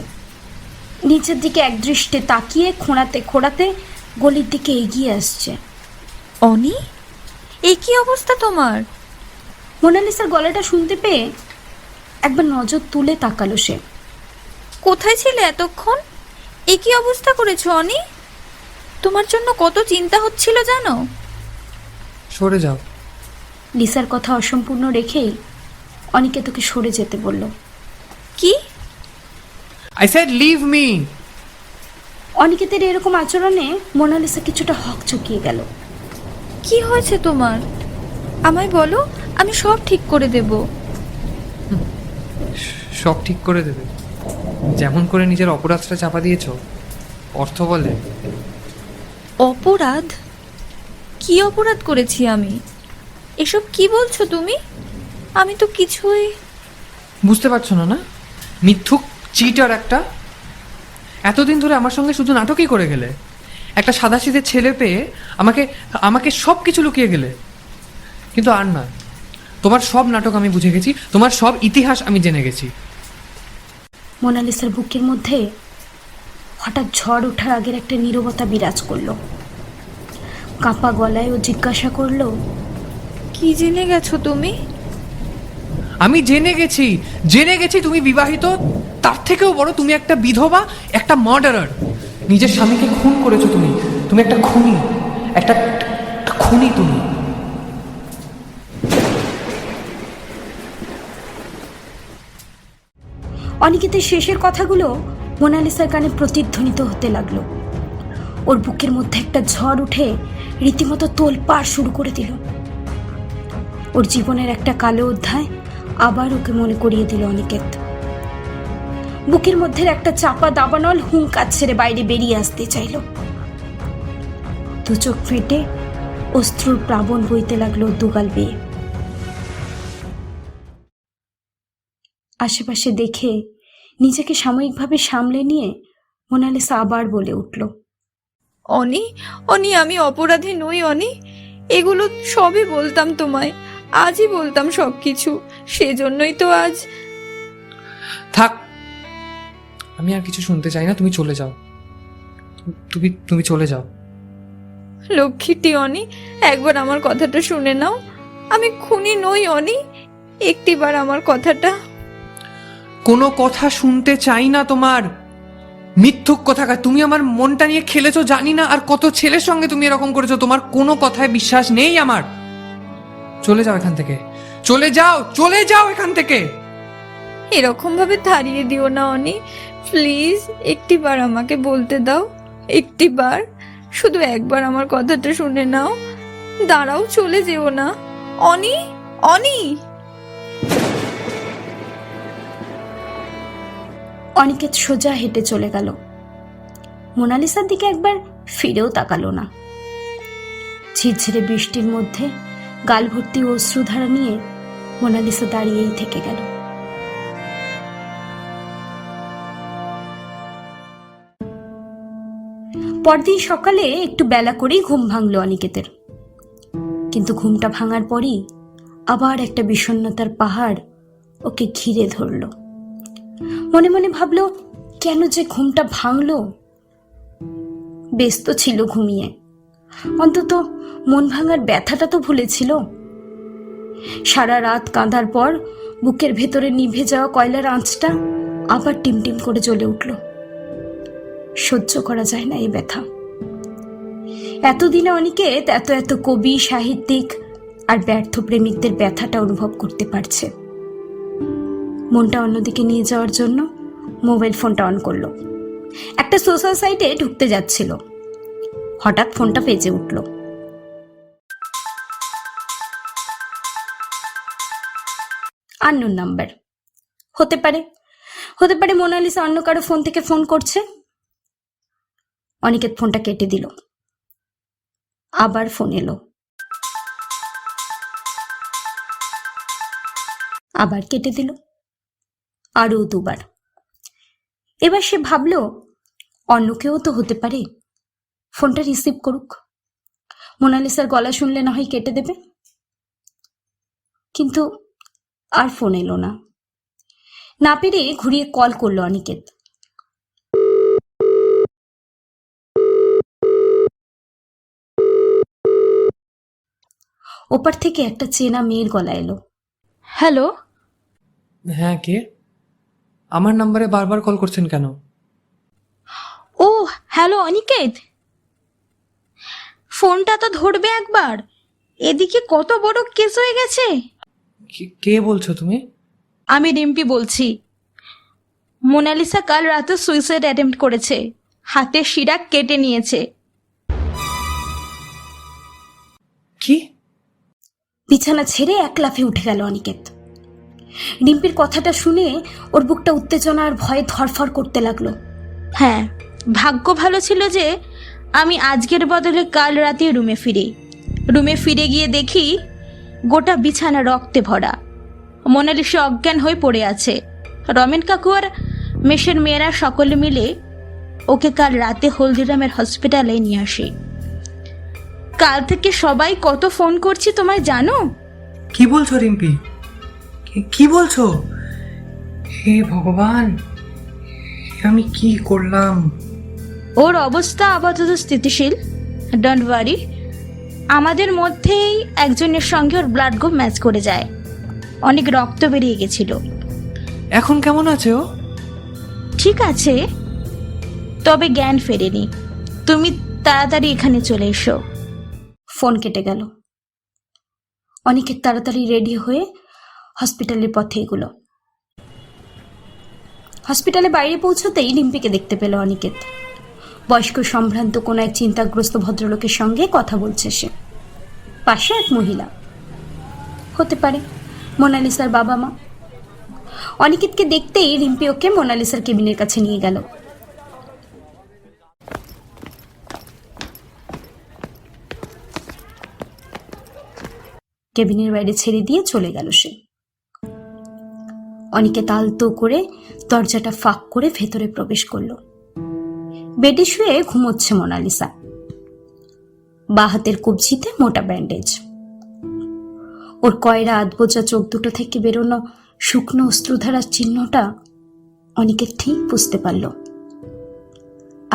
নিচের দিকে একদৃষ্টে তাকিয়ে খোঁড়াতে খোঁড়াতে গলির দিকে এগিয়ে আসছে। অনি, এই কি অবস্থা তোমার? মোনালিসার গলাটা শুনতে পেয়ে একবার নজর তুলে তাকালো সে। কোথায় ছিলে এতক্ষণ? এ কি অবস্থা করেছো অনি? তোমার জন্য কত চিন্তা হচ্ছিল জানো? সরে যাও। লিসার কথা অসম্পূর্ণ রেখেই অনিকেতকে সরে যেতে বলল। কি? I said leave me. অনিকেতের এরকম আচরণে মোনালিসা কিছুটা হকচকিয়ে গেল। কি হয়েছে তোমার? আমায় বলো, আমি সব ঠিক করে দেব। সব ঠিক করে দেবে? যেমন করে নিজের অপরাধটা চাপা দিয়েছো, অর্থ বলে। অপরাধ? কি অপরাধ করেছি আমি? এসব কি বলছো তুমি? আমি তো কিছুই... বুঝতে পারছো না? না, মিথ্যুক, চিটার একটা। এতদিন ধরে আমার সঙ্গে শুধু নাটকই করে গেলে। একটা সাদাসিধে ছেলে পেয়ে আমাকে আমাকে সব কিছু লুকিয়ে গেলে। কিন্তু আর না, তোমার সব নাটক আমি বুঝে গেছি, তোমার সব ইতিহাস আমি জেনে গেছি। মোনালিসার বুকের মধ্যে হঠাৎ ঝড় ওঠার আগের একটা নীরবতা বিরাজ করলো। কাঁপা গলায় ও জিজ্ঞাসা করলো, কি জেনে গেছো তুমি? আমি জেনে গেছি তুমি বিবাহিত। তার থেকেও বড়, তুমি একটা বিধবা, একটা মার্ডারার। নিজের স্বামীকে খুন করেছো তুমি। তুমি একটা খুনি, একটা খুনি তুমি। অনিকেতের শেষের কথাগুলো মোনালিসার কানে প্রতিধ্বনিত হতে লাগলো। ওর বুকের মধ্যে একটা ঝড় উঠে রীতিমতো তোলপাড় শুরু করে দিল। ওর জীবনের একটা কালো অধ্যায় আবার ওকে মনে করিয়ে দিল অনিকেত। বুকের মধ্যে একটা চাপা দাবানল হুঙ্কার ছেড়ে বাইরে বেরিয়ে আসতে চাইল। দু চোখ ফেটে অশ্রুর প্লাবন বইতে লাগলো দুগাল বেয়ে। আশেপাশে দেখে নিজেকে সাময়িকভাবে সামলে নিয়ে মোনালিসা আবার বলে উঠল, অনি, অনি, আমি অপরাধী নই অনি। এগুলো সবই বলতাম তোমায়, আজই বলতাম সব কিছু। সেজন্যই তো আজ... থাক, আমি আর কিছু শুনতে চাই না। তুমি চলে যাও। তুমি চলে যাও। লক্ষ্মীটি অনি, একবার আমার কথাটা শুনে নাও। আমি খুনি নই অনি, একটিবার আমার কথাটা... কোনো কথা শুনতে চাই না তোমার। মিথ্যুক কথাকার। তুমি আমার মনটা নিয়ে খেলেছো জানি না, আর কত ছেলের সঙ্গে তুমি এরকম করেছো। তোমার কোনো কথায় বিশ্বাস নেই আমার। চলে যাও এখান থেকে, চলে যাও এখান থেকে। এরকম ভাবে তাড়িয়ে দিও না অনি, প্লিজ। একটিবার আমাকে বলতে দাও, একটিবার, শুধু একবার আমার কথাটা শুনে নাও। দাঁড়াও, চলে যেও না অনি, অনি। অনিকেত সোজা হেঁটে চলে গেল। মোনালিসার দিকে একবার ফিরেও তাকালো না। ঝিরঝিরে বৃষ্টির মধ্যে গাল ভর্তি অশ্রুধারা নিয়ে মোনালিসা দাঁড়িয়েই থেকে গেল। পরদিন সকালে একটু বেলা করেই ঘুম ভাঙলো অনিকেতের। কিন্তু ঘুমটা ভাঙার পরই আবার একটা বিষণ্ণতার পাহাড় ওকে ঘিরে ধরল। মনে মনে ভাবলো, কেন যে ঘুমটা ভাঙলো? ব্যস্ত ছিল ঘুমিয়ে, অন্তত মন ভাঙার ব্যথাটা তো ভুলেছিল। সারা রাত কাঁদার পর বুকের ভেতরে নিভে যাওয়া কয়লার আঁচটা আবার টিমটিম করে জ্বলে উঠল। সহ্য করা যায় না এই ব্যথা। এতদিনে অনিকেত এত এত কবি, সাহিত্যিক আর ব্যর্থ প্রেমিকদের ব্যথাটা অনুভব করতে পারছে। মনটা অন্যদিকে নিয়ে যাওয়ার জন্য মোবাইল ফোনটা অন করলো। একটা সোশ্যাল সাইটে ঢুকতে যাচ্ছিল, হঠাৎ ফোনটা বেজে উঠল। Unknown number. হতে পারে মোনালিসা অন্য কারো ফোন থেকে ফোন করছে। অনিকেত ফোনটা কেটে দিল। আবার ফোন এলো, আবার কেটে দিল, আরও দুবার। এবার সে ভাবলো, অন্য কেউ তো হতে পারে, ফোনটা রিসিভ করুক। মোনালিসার গলা শুনলে না হয় কেটে দেবে। কিন্তু আর ফোন এলো না। না পেরে ঘুরিয়ে কল করলো অনিকেত। ওপার থেকে একটা চেনা মেয়ের গলা এলো। হ্যালো। হ্যাঁ, কে? আমার নাম্বারে বারবার কল করছেন কেন? ও হ্যালো অনিকেত, ফোনটা তো ধরবে একবার, এদিকে কত বড় কেস হয়ে গেছে। কে বলছো তুমি? আমি রিম্পি বলছি। মোনালিসা কাল রাতে সুইসাইড অ্যাটেম্প্ট করেছে, হাতের শিরা কেটে নিয়েছে। কি? বিছানা ছেড়ে এক লাফে উঠে গেল অনিকেত। রিম্পির কথাটা শুনে ওর বুকটা উত্তেজনা আর ভয়ে ধরফর করতে লাগলো। হ্যাঁ, ভাগ্য ভালো ছিল যে আমি আজকের বদলে কাল রাতে রুমে ফিরে গিয়ে দেখি গোটা বিছানা রক্তে ভরা। মোনালিসা অজ্ঞান হয়ে পড়ে আছে। রমেন কাকু আর মেশের মেয়েরা সকলে মিলে ওকে কাল রাতে হলদিরামের হসপিটালে নিয়ে আসে। কাল থেকে সবাই কত ফোন করছি তোমায় জানো? কি বলছো রিম্পি? কি বলছো? হে ভগবান, আমি কি করলাম? ওর অবস্থা আপাতত স্থিতিশীল, ডোন্ট ওয়ারি। আমাদের মধ্যেই একজনের সঙ্গে ওর ব্লাড গ্রুপ ম্যাচ করে যায়। অনেক রক্ত বেরিয়ে গেছিল। এখন কেমন আছে ও? ঠিক আছে, তবে জ্ঞান ফেরেনি। তুমি তাড়াতাড়ি এখানে চলে এসো। ফোন কেটে গেল। অনিকেত তাড়াতাড়ি রেডি হয়ে হসপিটালের পথে এগুলো। হসপিটালে বাইরে পৌঁছতেই রিম্পিকে দেখতে পেল অনিকেত। বয়স্ক সম্ভ্রান্ত কোনো এক চিন্তাগ্রস্ত ভদ্রলোকের সঙ্গে কথা বলছে সে। পাশে এক মহিলা, হতে পারে মোনালিসার বাবা মা। অনিকেতকে দেখতেই রিম্পি ওকে মোনালিসার কেবিনের কাছে নিয়ে গেল। কেবিনের বাইরে ছেড়ে দিয়ে চলে গেল সে। অনিকেত আলতো করে দরজাটা ফাঁক করে ভেতরে প্রবেশ করলো। বেডে শুয়ে ঘুমোচ্ছে মোনালিসা। বাঁ হাতের কবজিতে মোটা ব্যান্ডেজ। ওর কয়রা আধবোজা চোখ দুটো থেকে বেরোনো শুকনো অশ্রুধারার চিহ্নটা অনিকেত ঠিক বুঝতে পারল।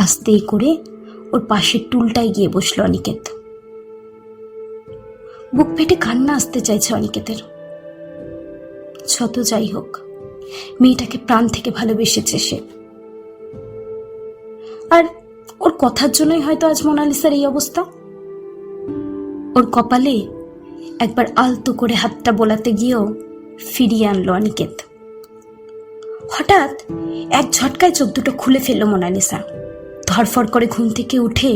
আস্তে করে ওর পাশের টুলটায় গিয়ে বসলো অনিকেত। বুক ফেটে কান্না আসতে চাইছে অনিকেতের। যত যাই হোক, মেয়েটাকে প্রাণ থেকে ভালোবেসেছে সে। আর ওর কথার জন্যই হয়তো আজ মোনালিসার এই অবস্থা। ওর কপালে একবার আলতো করে হাতটা বোলাতে গিয়েও ফিরিয়ে আনলো অনিকেত। হঠাৎ এক ঝটকায় চোখ দুটো খুলে ফেললো মোনালিসা। ধরফর করে ঘুম থেকে উঠে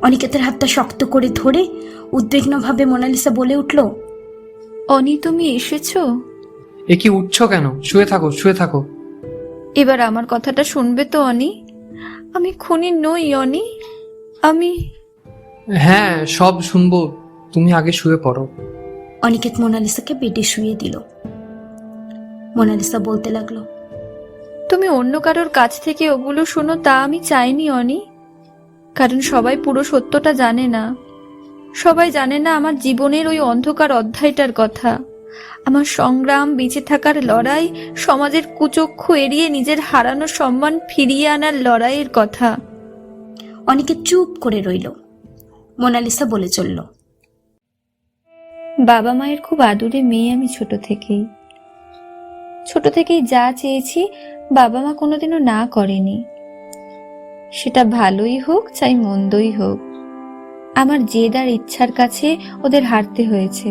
অনিকেতের হাতটা শক্ত করে ধরে উদ্বিগ্নভাবে মোনালিসা বলে উঠল, অনি, তুমি এসেছো? এ কি উঠছো কেন? শুয়ে থাকো, শুয়ে থাকো। এবার আমার কথাটা শুনবে তো অনি? আমি খুনি নই অনি। আমি হ্যাঁ, সব শুনবো, তুমি আগে শুয়ে পড়ো। অনিকেত মোনালিসাকে বেডে শুয়ে দিল। মোনালিসা বলতে লাগলো, তুমি অন্য কারোর কাছ থেকে ওগুলো শোনো তা আমি চাইনি অনি। কারণ সবাই পুরো সত্যটা জানে না। সবাই জানে না আমার জীবনের ওই অন্ধকার অধ্যায়টার কথা। আমার সংগ্রাম, বেঁচে থাকার লড়াই, সমাজের কুচক্ষু এড়িয়ে নিজের হারানো সম্মান ফিরিয়ে আনার লড়াইয়ের কথা। অনিকেত চুপ করে রইল। মোনালিসা বলে চলল, বাবা মায়ের খুব আদুরে মেয়ে আমি ছোট থেকেই যা চেয়েছি বাবা মা কোনোদিনও না করেনি। সেটা ভালোই হোক চাই মন্দই হোক, আমার জেদ আর ইচ্ছার কাছে ওদের হারতে হয়েছে।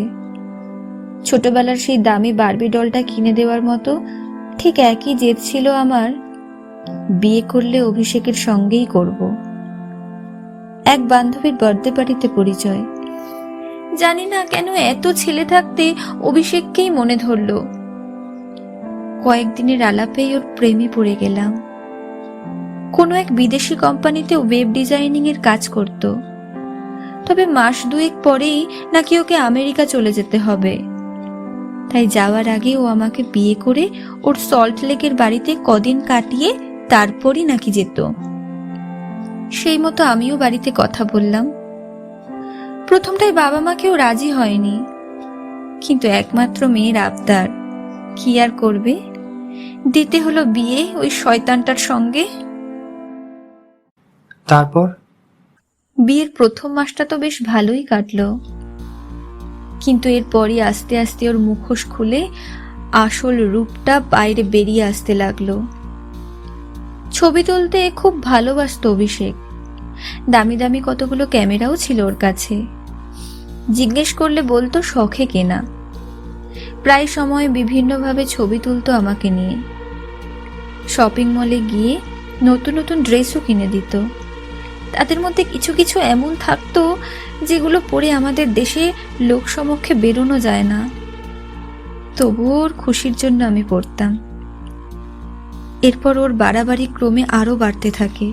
ছোটবেলার সেই দামি বারবি ডলটা কিনে দেওয়ার মতো ঠিক একই জেদ ছিল আমার। বিয়ে করলে অভিষেকের সঙ্গেই করব। এক বান্ধবীর বার্থডে পার্টিতে পরিচয়। জানি না কেন এত ছেলে থাকতে অভিষেককেই মনে ধরলো। কয়েকদিনের আলাপেই ওর প্রেমে পড়ে গেলাম। কোনো এক বিদেশি কোম্পানিতে ওয়েব ডিজাইনিং এর কাজ করত। তবে মাস দুয়েক পরেই নাকি ওকে আমেরিকা চলে যেতে হবে। তাই যাওয়ার আগে ও আমাকে বিয়ে করে ওর সল্ট লেকের বাড়িতে কদিন কাটিয়ে তারপরই নাকি যেত। সেই মতো আমিও বাড়িতে কথা বললাম। প্রথমটাই বাবা মা কেউ রাজি হয়নি, কিন্তু একমাত্র মেয়ের আবদার, কি আর করবে। দিতে হলো বিয়ে ওই শয়তানটার সঙ্গে। তারপর? বিয়ের প্রথম মাসটা তো বেশ ভালোই কাটলো, কিন্তু এরপরই আস্তে আস্তে ওর মুখোশ খুলে আসল রূপটা বাইরে বেরিয়ে আসতে লাগলো। ছবি তুলতে খুব ভালোবাসতো অভিষেক। দামি দামি কতগুলো ক্যামেরাও ছিল ওর কাছে। জিজ্ঞেস করলে বলতো শখে কেনা। প্রায় সময় বিভিন্নভাবে ছবি তুলতো আমাকে নিয়ে। শপিং মলে গিয়ে নতুন নতুন ড্রেসও কিনে দিত। তাদের মধ্যে কিছু কিছু এমন থাকতো যেগুলো পরে আমাদের দেশে লোক সমক্ষে বেরোনো যায় না, তবুও ওর খুশির জন্য আমি পড়তাম। এরপর ওর বাড়াবাড়ি ক্রমে আরো বাড়তে থাকে।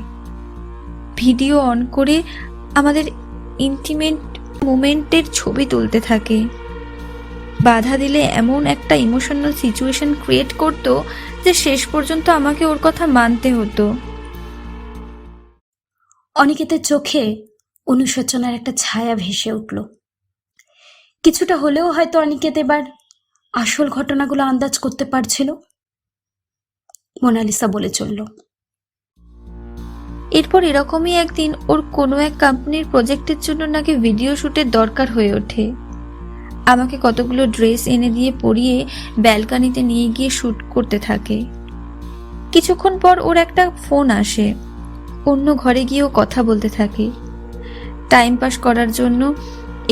ভিডিও অন করে আমাদের ইন্টিমেট মোমেন্টের ছবি তুলতে থাকে। বাধা দিলে এমন একটা ইমোশনাল সিচুয়েশন ক্রিয়েট করতো যে শেষ পর্যন্ত আমাকে ওর কথা মানতে হতো। অনিকেতের চোখে অনুশোচনার একটা ছায়া ভেসে উঠল। কিছুটা হলেও হয়তো অনিকেত এবার আসল ঘটনাগুলো আন্দাজ করতে পারছিল। মোনালিসা বলে চলল, এরপর এরকমই একদিন ওর কোনো এক কোম্পানির প্রজেক্টের জন্য নাকি ভিডিও শুটের দরকার হয়ে ওঠে। আমাকে কতগুলো ড্রেস এনে দিয়ে পরিয়ে ব্যালকনিতে নিয়ে গিয়ে শ্যুট করতে থাকে। কিছুক্ষণ পর ওর একটা ফোন আসে। অন্য ঘরে গিয়েও কথা বলতে থাকে। টাইম পাস করার জন্য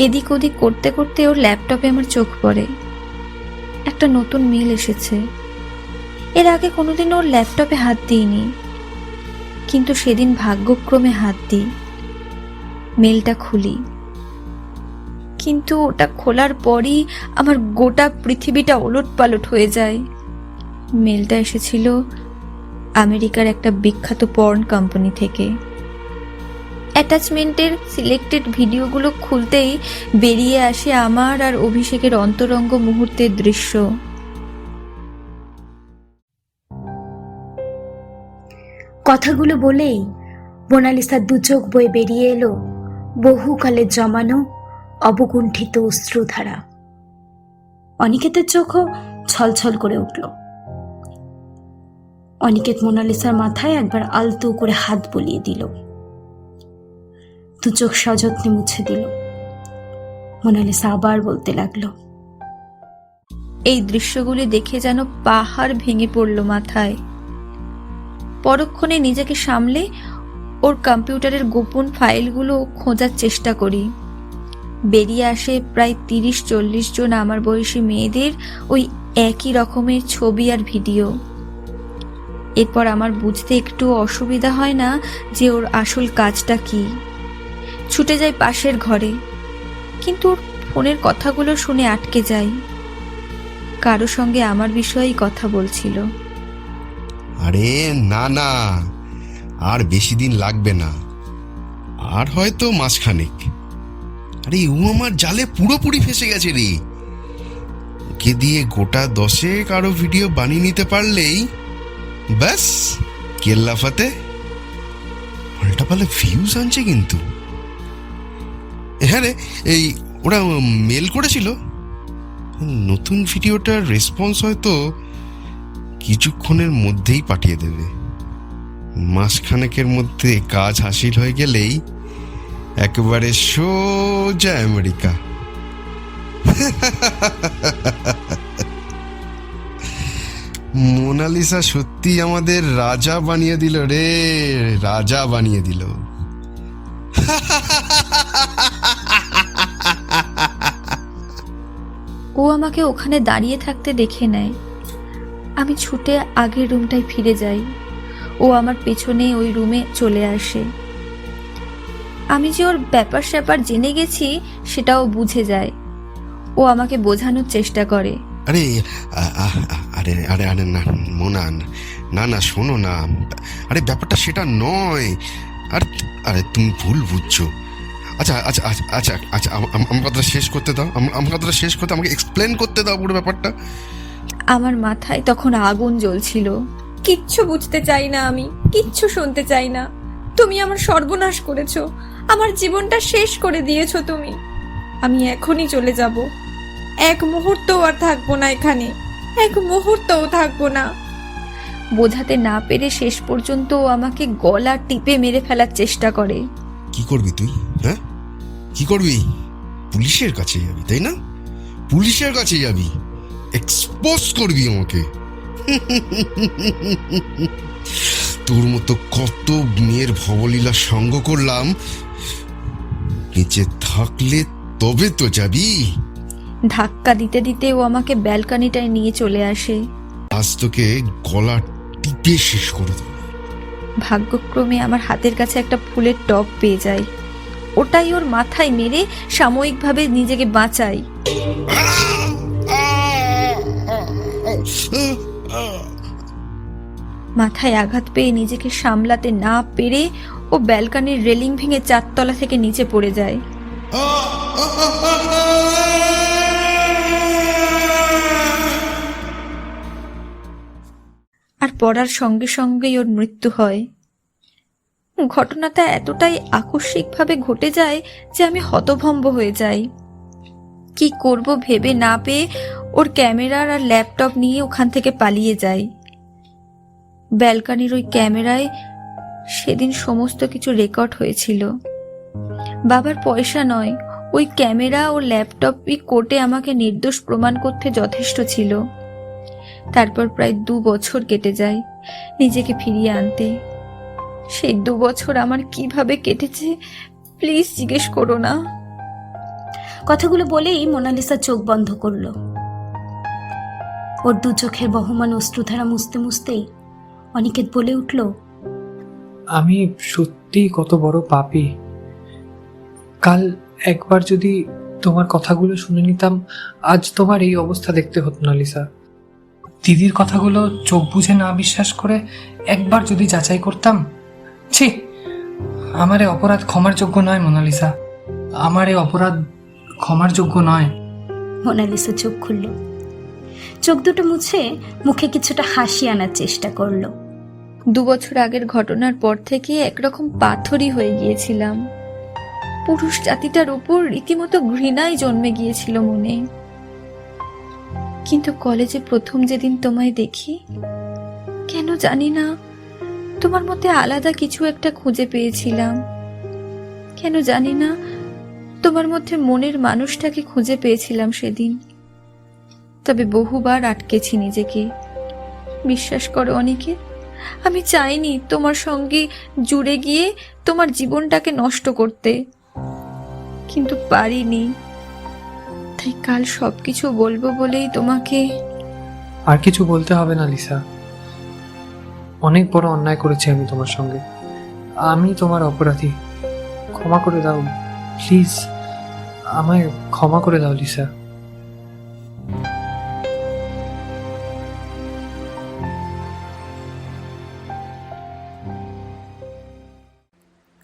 এদিক ওদিক করতে করতে ওর ল্যাপটপে আমার চোখ পড়ে। একটা নতুন মেল এসেছে। এর আগে কোনোদিন ওর ল্যাপটপে হাত দিইনি, কিন্তু সেদিন ভাগ্যক্রমে হাত দিই। মেলটা খুলি, কিন্তু ওটা খোলার পরই আমার গোটা পৃথিবীটা ওলটপালট হয়ে যায়। মেলটা এসেছিল আমেরিকার একটা বিখ্যাত পর্ন কোম্পানি থেকে। অ্যাটাচমেন্টের সিলেক্টেড ভিডিওগুলো খুলতেই বেরিয়ে আসে আমার আর অভিষেকের অন্তরঙ্গ মুহূর্তের দৃশ্য। কথাগুলো বলেই মোনালিসার দু চোখ বয়ে বেরিয়ে এলো বহুকালের জমানো অবকুণ্ঠিত অশ্রুধারা। অনিকেতের চোখও ছলছল করে উঠল। অনিকেত মোনালিসার মাথায় একবার আলতো করে হাত বুলিয়ে দিল। দু চোখ সযত্নে মুছে দিল। মোনালিসা আবার বলতে লাগলো, এই দৃশ্যগুলি দেখে যেন পাহাড় ভেঙে পড়ল মাথায়। পরক্ষণে নিজেকে সামলে ওর কম্পিউটারের গোপন ফাইলগুলো খোঁজার চেষ্টা করি। বেরিয়ে আসে প্রায় 30-40 জন আমার বয়সী মেয়েদের ওই একই রকমের ছবি আর ভিডিও। এরপর আমার বুঝতে একটু অসুবিধা হয় না যে ওর আসল কাজটা কি। ছুটে যাই পাশের ঘরে, কিন্তু ওর ফোনের কথাগুলো শুনে আটকে যাই। কারো সঙ্গে আমার বিষয়েই কথা বলছিল। আরে না না, আর বেশি দিন লাগবে না, আর হয়তো মাসখানেক। আরে ও আমার জালে পুরোপুরি ফেসে গেছে রে। ওকে দিয়ে গোটা 10 আরো ভিডিও বানিয়ে নিতে পারলেই ব্যাস কেল্লা ফাতে। পাল্টা পাল্টা ভিউজ আনছে কিন্তু। হ্যাঁ রে, এই ওরা মেল করেছিল। নতুন ভিডিওটার রেসপন্স হয়তো কিছুক্ষণের মধ্যেই পাঠিয়ে দেবে। মাসখানেকের মধ্যে কাজ হাসিল হয়ে গেলেই একেবারে সোজা আমেরিকা। মোনালিসা সত্যি আমাদের রাজা বানিয়ে দিল রে, রাজা বানিয়ে দিল। ও আমাকে ওখানে দাঁড়িয়ে থাকতে দেখে নেয়। আমি ছুটে আগের রুমটায় ফিরে যাই। ও আমার পেছনে ওই রুমে চলে আসে। আমি যে ওর ব্যাপার স্যাপার জেনে গেছি সেটাও বুঝে যায়। ও আমাকে বোঝানোর চেষ্টা করে। আরে আরে আরে আরে না মোনা, না না শোনো না, আরে ব্যাপারটা সেটা নয়। আর আরে তুমি ভুল বুঝছো। আচ্ছা আচ্ছা আচ্ছা আচ্ছা আচ্ছা আমার কথাটা শেষ করতে দাও, আমার কথাটা শেষ করতে, আমাকে এক্সপ্লেন করতে দাও পুরো ব্যাপারটা। আমার মাথায় তখন আগুন জ্বলছিল। কিচ্ছু বুঝতে চাই না, আমি কিচ্ছু শুনতে চাই না। তুমি আমার সর্বনাশ করেছো, আমার জীবনটা শেষ করে দিয়েছো তুমি। আমি এখনই চলে যাব। এক মুহূর্তও আর থাকবো না এখানে, এক মুহূর্তও থাকবো না। বোঝাতে না পেরে শেষ পর্যন্ত ও আমাকে গলা টিপে মেরে ফেলার চেষ্টা করে। কি করবি তুই? হ্যাঁ, কি করবি? পুলিশের কাছে যাবি, তাই না? পুলিশের কাছে যাবি, এক্সপোজ করবি আমাকে। তোর মতো কত মেয়ের ভবলীলা সঙ্গ করলাম, নিচে থাকলে তবে তো যাবি। ধাক্কা দিতে দিতে ও আমাকে ব্যালকনিটায় নিয়ে চলে আসে। আজ তোকে গলা টিপে শেষ করে দেবো। ভাগ্যক্রমে আমার হাতের কাছে একটা ফুলের টব পেয়ে যাই। ওটাই ওর মাথায় মেরে সাময়িকভাবে নিজেকে বাঁচাই। মাথায় আঘাত পেয়ে নিজেকে সামলাতে না পেরে ও ব্যালকনির রেলিং ভেঙে 4 তলা থেকে নিচে পড়ে যায়। আর পড়ার সঙ্গে সঙ্গেই ওর মৃত্যু হয়। ঘটনাটা এতটাই আকস্মিকভাবে ঘটে যায় যে আমি হতভম্ব হয়ে যাই। কি করব ভেবে না পেয়ে ওর ক্যামেরার আর ল্যাপটপ নিয়ে ওখান থেকে পালিয়ে যাই। ব্যালকনির ওই ক্যামেরায় সেদিন সমস্ত কিছু রেকর্ড হয়েছিল। বাবার পয়সা নয়, ওই ক্যামেরা ও ল্যাপটপই কোর্টে আমাকে নির্দোষ প্রমাণ করতে যথেষ্ট ছিল। তারপর প্রায় 2 বছর কেটে যায় নিজেকে ফিরিয়ে আনতে। সেই 2 বছর আমার কিভাবে কেটেছে প্লিজ জিজ্ঞেস করো না। কথাগুলো বলেই মোনালিসা চোখ বন্ধ করলো। ওর 2 চোখের বহমান অশ্রুধারা মুছতে মুছতেই অনিকেত বলে উঠল, আমি সত্যি কত বড় পাপী। কাল একবার যদি তোমার কথাগুলো শুনে নিতাম, আজ তোমার এই অবস্থা দেখতে হতো না লিসা। দিদির কথাগুলো চোখ বুঝে না বিশ্বাস করে একবার যদি যাচাই করতাম। ছি, আমার এই অপরাধ ক্ষমার যোগ্য নয় মোনালিসা, আমার এই অপরাধ ক্ষমার যোগ্য নয়। মোনালিসা চোখ খুলল। চোখ দুটো মুছে মুখে কিছুটা হাসি আনার চেষ্টা করলো। 2 বছর আগের ঘটনার পর থেকে একরকম পাথরই হয়ে গিয়েছিলাম। পুরুষ জাতিটার উপর রীতিমতো ঘৃণাই জন্মে গিয়েছিল মনে। কিন্তু কলেজে প্রথম যেদিন তোমায় দেখি, কেন জানি না তোমার মধ্যে আলাদা কিছু একটা খুঁজে পেয়েছিলাম। কেন জানি না তোমার মধ্যে মনের মানুষটাকে খুঁজে পেয়েছিলাম সেদিন। তবে বহুবার আটকেছি নিজেকে। বিশ্বাস করো অনেকে, আমি চাইনি তোমার সঙ্গে জুড়ে গিয়ে তোমার জীবনটাকে নষ্ট করতে, কিন্তু পারিনি। তাই কাল সবকিছু বলবো বলেই তোমাকে। আর কিছু বলতে হবে না লিসা, অনেক বড় অন্যায় করেছি আমি তোমার সঙ্গে। আমি তোমার অপরাধী, ক্ষমা করে দাও প্লিজ, আমায় ক্ষমা করে দাও লিসা।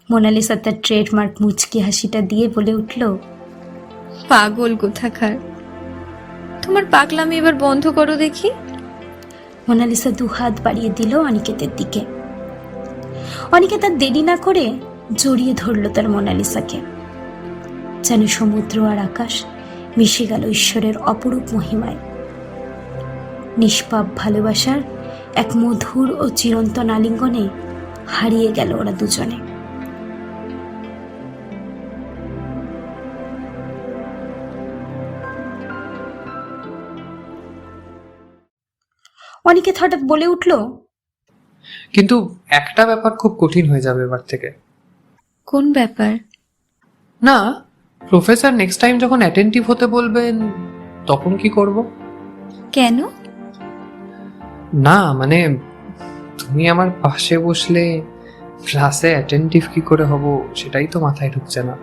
মোনালিসা তার ট্রেডমার্ক মুচকি হাসিটা দিয়ে বলে উঠল, পাগল কোথাকার, তোমার পাগলামি এবার বন্ধ করো দেখি। মোনালিসা 2 হাত বাড়িয়ে দিল অনিকেতের দিকে। অনিকেত আর দেরি না করে জড়িয়ে ধরল তার মোনালিসাকে। যেন সমুদ্র আর আকাশ মিশে গেল ঈশ্বরের অপরূপ মহিমায়। নিষ্পাপ ভালোবাসার এক মধুর ও চিরন্তন আলিঙ্গনে হারিয়ে গেল ওরা দুজনে। অনিকেত হঠাৎ বলে উঠল, কিন্তু একটা ব্যাপার খুব কঠিন হয়ে যাবে এবার থেকে। কোন ব্যাপার? না, প্রফেসর নেক্সট টাইম যখন অ্যাটেন্টিভ হতে বলবেন তখন কি করব? কেন? না মানে, তুমি আমার পাশে বসলে ক্লাসে অ্যাটেন্টিভ কি করে হব সেটাই তো মাথায় ঢুকছে না।